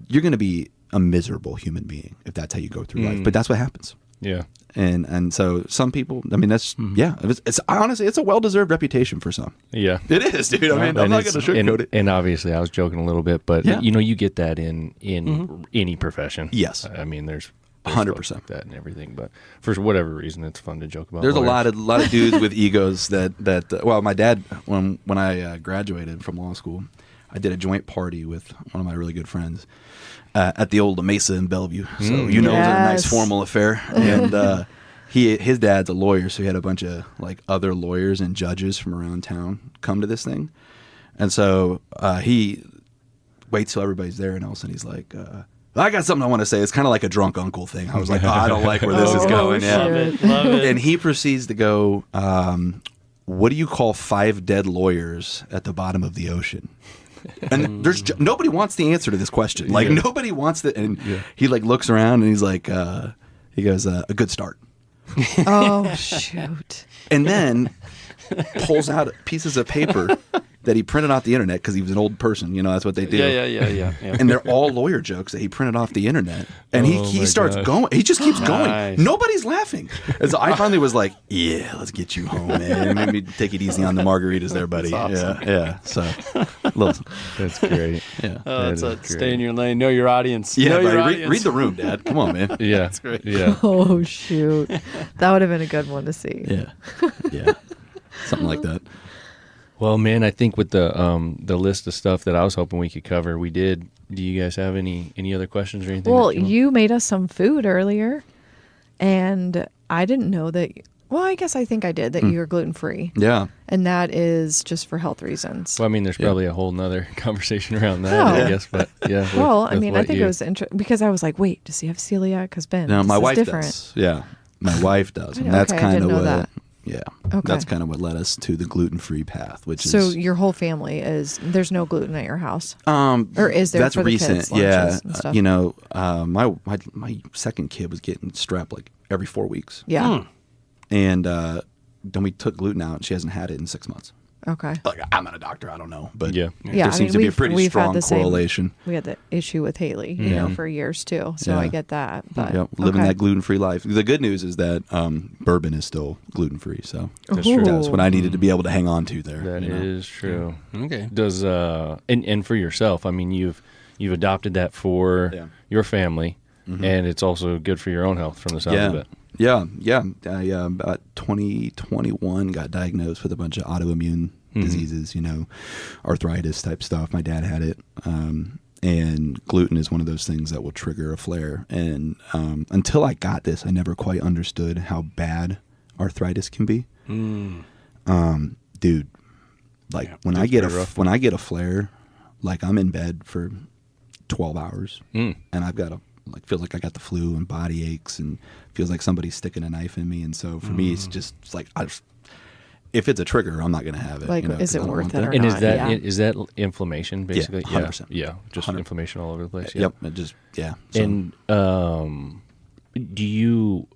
You're going to be a miserable human being if that's how you go through life, but that's what happens. Yeah. And so some people, I mean, that's it's honestly, it's a well-deserved reputation for some. Yeah. It is, dude. I mean, I'm not going to sugarcoat it. And obviously, I was joking a little bit, but you know, you get that in any profession. Yes. I mean, there's 100% folks like that and everything, but for whatever reason, it's fun to joke about. There's lawyers. a lot of dudes with egos that well, my dad, when I graduated from law school, I did a joint party with one of my really good friends at the old Mesa in Bellevue. So it was a nice formal affair. And his dad's a lawyer, so he had a bunch of like other lawyers and judges from around town come to this thing. And so he waits till everybody's there, and all of a sudden he's like, I got something I want to say. It's kind of like a drunk uncle thing. I was like, I don't like where this is going. Yeah. Love it. And he proceeds to go, what do you call 5 dead lawyers at the bottom of the ocean? And there's nobody wants the answer to this question. Like nobody wants the. And he like looks around and he's like, he goes, a good start. Oh, shoot. And then pulls out pieces of paper that he printed off the internet because he was an old person. You know, that's what they do. Yeah. And they're all lawyer jokes that he printed off the internet. And he starts gosh. going. He just keeps going. Nice. Nobody's laughing. And so I finally was like, yeah, let's get you home, man. Maybe take it easy on the margaritas there, buddy. That's awesome. Yeah. So, little, That's great. yeah. That's That it. is Stay great. in your lane. Know your audience. Yeah, know your buddy, audience. read the room, Dad. Come on, man. Yeah. That's great. Yeah. Oh shoot, that would have been a good one to see. Yeah. Yeah. Something like that. Well, man, I think with the list of stuff that I was hoping we could cover, we did. Do you guys have any other questions or anything? Well, that want- you made us some food earlier, and I didn't know that. Well, I guess I think I did that you're gluten free, Yeah. and that is just for health reasons. Well, I mean, there's probably a whole nother conversation around that, Oh. I guess. But yeah. with- Well, I with mean, I what think you- it was interesting because I was like, wait, does he have celiac? Because Ben, No, this my is wife different. does. Yeah. My wife does. And that's Okay, I kind of didn't know what, that. yeah. Okay. That's kind of what led us to the gluten-free path, which So is, your whole family there's no gluten at your house, or is there that's for the recent. kids' lunches and stuff? You know, my second kid was getting strep like every 4 weeks. Yeah. And then we took gluten out and she hasn't had it in 6 months. Okay. Like, I'm not a doctor, I don't know, but Yeah. Yeah, there seems to be a pretty we've had strong the same- correlation. We had the issue with Haley, you know, for years too. So Yeah. I get that. But Yep, living okay. that gluten-free life. The good news is that bourbon is still gluten-free, so That's true. that's what I needed to be able to hang on to there. That you know? is true. Okay. Does and for yourself? I mean, you've adopted that for Yeah. your family, and it's also good for your own health from the sound of Yeah. it. Yeah. I about 2021 got diagnosed with a bunch of autoimmune diseases, you know, arthritis type stuff. My dad had it. And gluten is one of those things that will trigger a flare. And until I got this, I never quite understood how bad arthritis can be. Dude, like when I get when I get a flare, like I'm in bed for 12 hours and I've got feels like I got the flu and body aches and feels like somebody's sticking a knife in me. And so for me, it's like, if it's a trigger, I'm not going to have it. Like, you know, is 'cause it I don't worth want it that. or And not? is that inflammation basically? 100%. Yeah, just 100%. inflammation all over the place. Yeah. Yep. It just, yeah. So, And do you?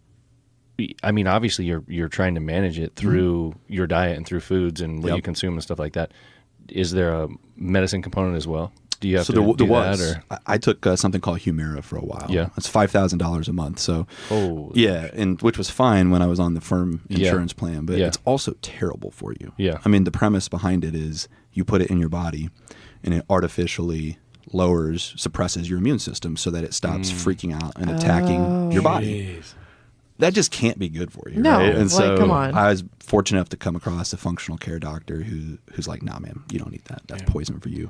I mean, obviously, you're trying to manage it through your diet and through foods and what Yep. you consume and stuff like that. Is there a medicine component as well? Do you have so to there do was. that? Or? I took something called Humira for a while. Yeah. It's $5,000 a month. So, Oh, yeah, and which was fine when I was on the firm Yeah. insurance plan, but Yeah. it's also terrible for you. Yeah. I mean, the premise behind it is you put it in your body and it artificially suppresses your immune system so that it stops freaking out and attacking your body. Jeez. That just can't be good for you. No, right? And like, so come on. I was fortunate enough to come across a functional care doctor who's like, nah, man, you don't need that. That's poison for you.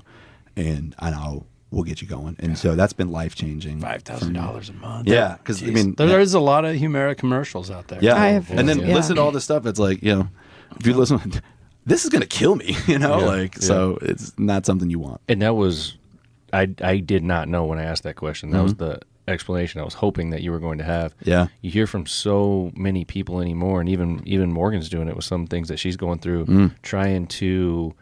And I know we'll get you going. And so that's been life changing. $5,000 a month. Yeah, because I mean, there is a lot of Humira commercials out there. yeah, I have- and then yeah. listen to all this stuff. It's like, you know, if you listen, this is gonna kill me. You know, Yeah, so it's not something you want. And that was, I did not know when I asked that question. That was the explanation I was hoping that you were going to have. Yeah. You hear from so many people anymore, and even Morgan's doing it with some things that she's going through, trying to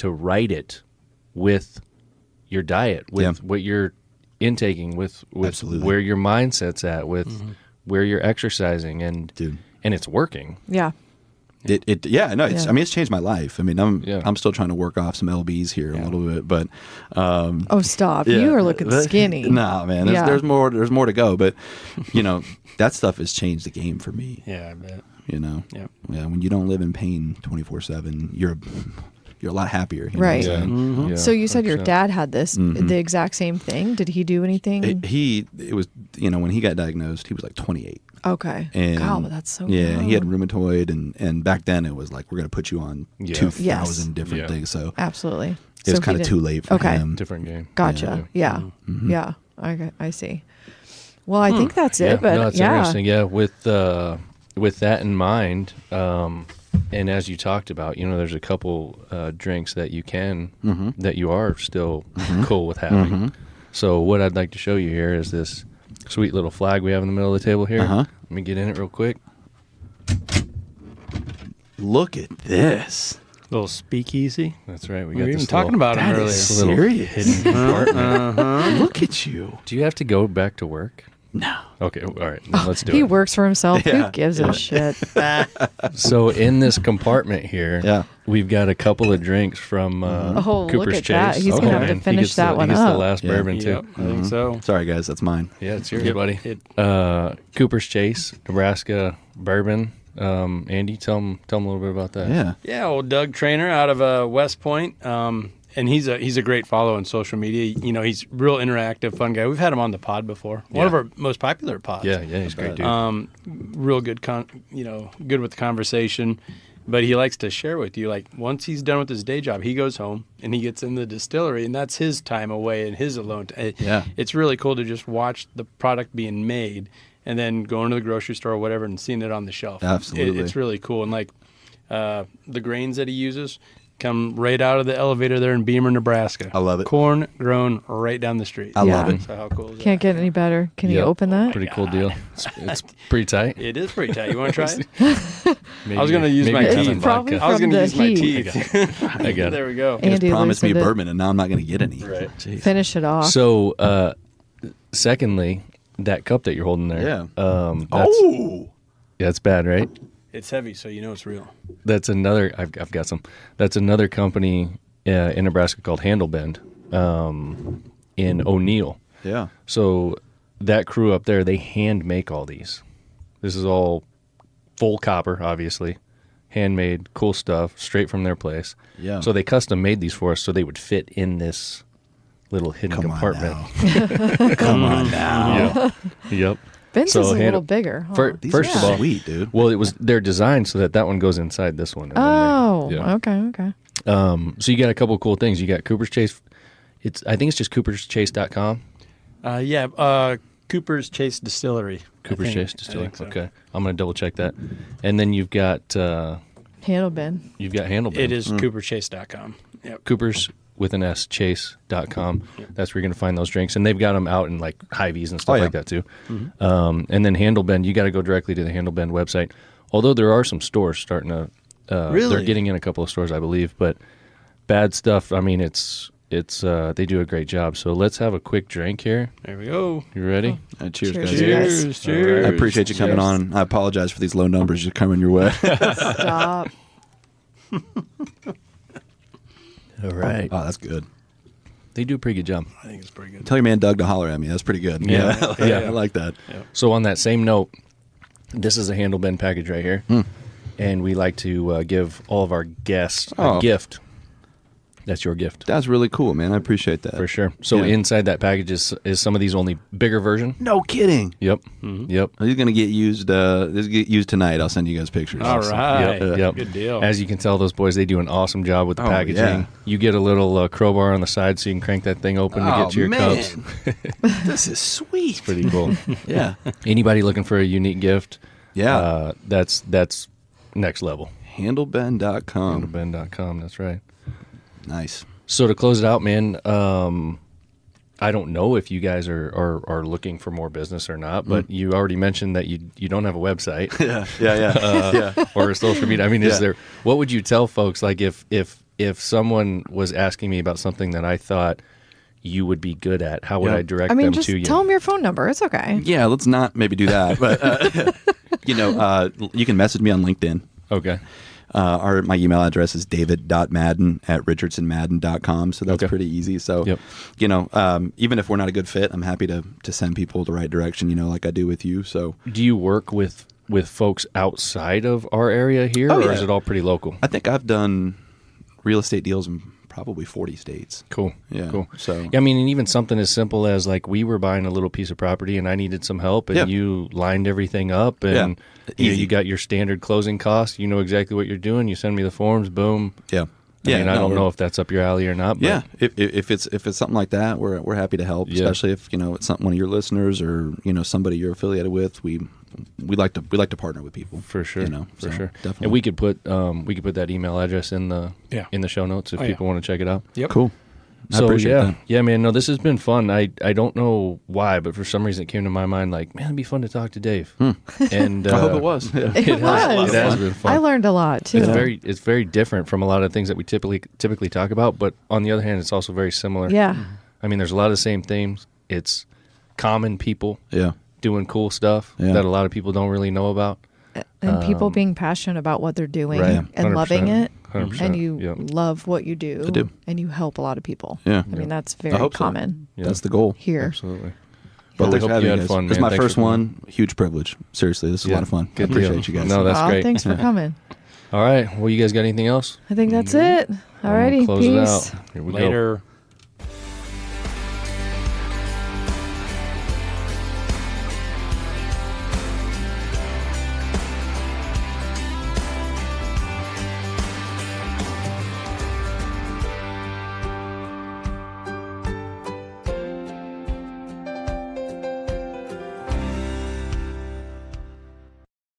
write it with your diet, with what you're intaking, with Absolutely. where your mindset's at, with where you're exercising, and Dude. and it's working. Yeah. Yeah, no, it's, Yeah. I mean, it's changed my life. I mean, Yeah. I'm still trying to work off some LBs here a little bit, but Oh, stop! yeah. You are looking skinny. Nah, man, there's, Yeah. there's more to go, but you know, that stuff has changed the game for me. Yeah, I bet. You know, Yep. yeah, when you don't live in pain 24/7, you're a lot happier. You know Right. what I'm saying? Yeah, So you said your 100%. dad had this, the exact same thing. Did he do anything? It was, you know, when he got diagnosed, he was like 28. Okay. And God, but that's so yeah, he had young. rheumatoid, and back then it was like, we're going to put you on Yeah. 2,000 Yes. different Yeah. things. So Absolutely. it was So he kind of didn't- too late for Okay. him. Different game. Gotcha. Yeah. Yeah. I see. Well, I think that's Yeah, it. But no, it's yeah. interesting. Yeah, with that in mind, and as you talked about, you know, there's a couple drinks that you can that you are still cool with having. So what I'd like to show you here is this sweet little flag we have in the middle of the table here. Let me get in it real quick. Look at this. Little speakeasy. That's right. We got were this even talking little- about them That earlier. is little serious. hidden compartment. Look at you. Do you have to go back to work? No. Okay, all right, then let's do He it. works for himself. Yeah, Who gives a shit? So in this compartment here, Yeah. we've got a couple of drinks from Oh, look Cooper's at Chase. that. He's gonna have to man. finish he gets that the, one He gets the up. last Yeah. bourbon too. Yep, I think so. Sorry, guys. That's mine. Yeah, it's yours, Yep. buddy. It- Cooper's Chase, Nebraska bourbon. Andy, tell him a little bit about that. Yeah. Yeah, old Doug Trainer out of West Point, and he's a great follow on social media. You know, he's real interactive, fun guy. We've had him on the pod before. One of our most popular pods. Yeah, he's a great dude. Real good, good with the conversation. But he likes to share with you. Like once he's done with his day job, he goes home and he gets in the distillery, and that's his time away and his alone. Yeah. It's really cool to just watch the product being made, and then going to the grocery store or whatever and seeing it on the shelf. Absolutely. It's really cool. And like the grains that he uses come right out of the elevator there in Beamer, Nebraska. I love it. Corn grown right down the street. I Yeah. love it. So how cool is Can't get any better. Can you Yep. open that? Pretty cool deal. It's pretty tight. that? It is pretty tight. You want to try it? Maybe, I was gonna use maybe my have teeth. some Probably vodka. I was From going to the use my heat. teeth. I got it. There we go. He just Andy promised me loosened it. bourbon, and now I'm not going to get any. Right. Jeez. Finish it off. So, secondly, that cup that you're holding there. Yeah. That's, Oh. yeah, it's bad, right? It's heavy, so you know it's real. That's another. I've got some. That's another company in Nebraska called Handlebend, in O'Neill. Yeah. So that crew up there, they hand make all these. This is all full copper, obviously, handmade, cool stuff, straight from their place. Yeah. So they custom made these for us, so they would fit in this little hidden Come on compartment. now. Come on now. Yep. Ben's So is a hand- little bigger. Huh? These First are of all, sweet, dude. well, it was they're designed so that one goes inside this one. and then Oh, yeah. okay. So you got a couple of cool things. You got Cooper's Chase. I think it's just cooperschase.com. Cooper's Chase Distillery. Cooper's Chase I Distillery. think so. Okay, I'm gonna double check that. And then you've got Handle Ben. Handlebend. It is cooperchase.com. Yep. Cooper's with an S chase.com. That's where you're going to find those drinks, and they've got them out in like Hy-Vees and stuff yeah. like that too. And then Handlebend, you got to go directly to the Handlebend website. Although there are some stores starting to, Really? they're getting in a couple of stores, I believe. But bad stuff. I mean, it's they do a great job. So let's have a quick drink here. There we go. You ready? Cheers, Cheers. guys. Cheers. Cheers. I appreciate you coming Cheers. on. I apologize for these low numbers just coming your way. Stop. All right. Oh, that's good. They do a pretty good job. I think it's pretty good. Tell your man Doug to holler at me. That's pretty good. Yeah. Yeah. I like that. So on that same note, this is a Handlebend package right here, and we like to give all of our guests a Oh. gift. That's your gift That's really cool, man. I appreciate that. for sure. So Yeah. inside that package is some of these only bigger version. No kidding. Yep. Yep. He's gonna get used. This get used tonight. I'll send you guys pictures. All right. Yep. Good deal. As you can tell, those boys, they do an awesome job with the Oh, packaging. yeah. You get a little crowbar on the side so you can crank that thing open to get to your cups. This is sweet. Pretty cool. Yeah. Anybody looking for a unique gift? Yeah. That's next level. Handlebend.com. Handlebend.com. That's right. Nice. So to close it out, man, I don't know if you guys are looking for more business or not, but you already mentioned that you don't have a website. Yeah. Or a social media. I mean, Yeah. is there? What would you tell folks? Like if someone was asking me about something that I thought you would be good at, how would Yeah. I direct I mean, them just to you? tell them your phone number. It's okay. Yeah. Let's not maybe do that, but you can message me on LinkedIn. Okay. My email address is david.madden@richardsonmadden.com. So that's Okay. pretty easy. So, Yep. even if we're not a good fit, I'm happy to send people the right direction, like I do with you. So Do you work with folks outside of our area here, Oh, or yeah. is it all pretty local? I think I've done real estate deals in probably 40 states. Cool. Yeah, Cool. so- Yeah, I mean, and even something as simple as like we were buying a little piece of property and I needed some help, and Yeah. you lined everything up, and Easy. you got your standard closing costs. You know exactly what you're doing. You send me the forms. Boom. Yeah. I mean, I no, don't we're- know if that's up your alley or not. But Yeah, if it's something like that, we're happy to help. Yeah. Especially if it's something one of your listeners or somebody you're affiliated with. We like to partner with people for sure, so sure. definitely. And we could put that email address in the show notes if Oh, yeah. people want to check it out. Yep. Cool. I So appreciate yeah, that. yeah, man. No, this has been fun. I don't know why, but for some reason it came to my mind like, man, it'd be fun to talk to Dave. And I hope it was. Yeah. It was. It has been fun. I learned a lot too. It's very different from a lot of things that we typically talk about, but on the other hand, it's also very similar. Yeah. I mean, there's a lot of the same themes. It's common people, Yeah. doing cool stuff that a lot of people don't really know about. And people being passionate about what they're doing Right. and 100%. loving it. 100%. And you love what you do. I do. And you help a lot of people. Yeah. I mean, that's I very hope so. common That's the goal. here. Absolutely. But Well, we thanks hope for having you me, had guys. fun, This is man. my Thanks first for coming. one. Huge privilege. Seriously, this is a lot of fun. Good I appreciate deal. you guys. No, that's Aw, great. Thanks for coming. All right. Well, you guys got anything else? I think that's it. I'm gonna Alrighty. close Peace. it out. Here we go. Later.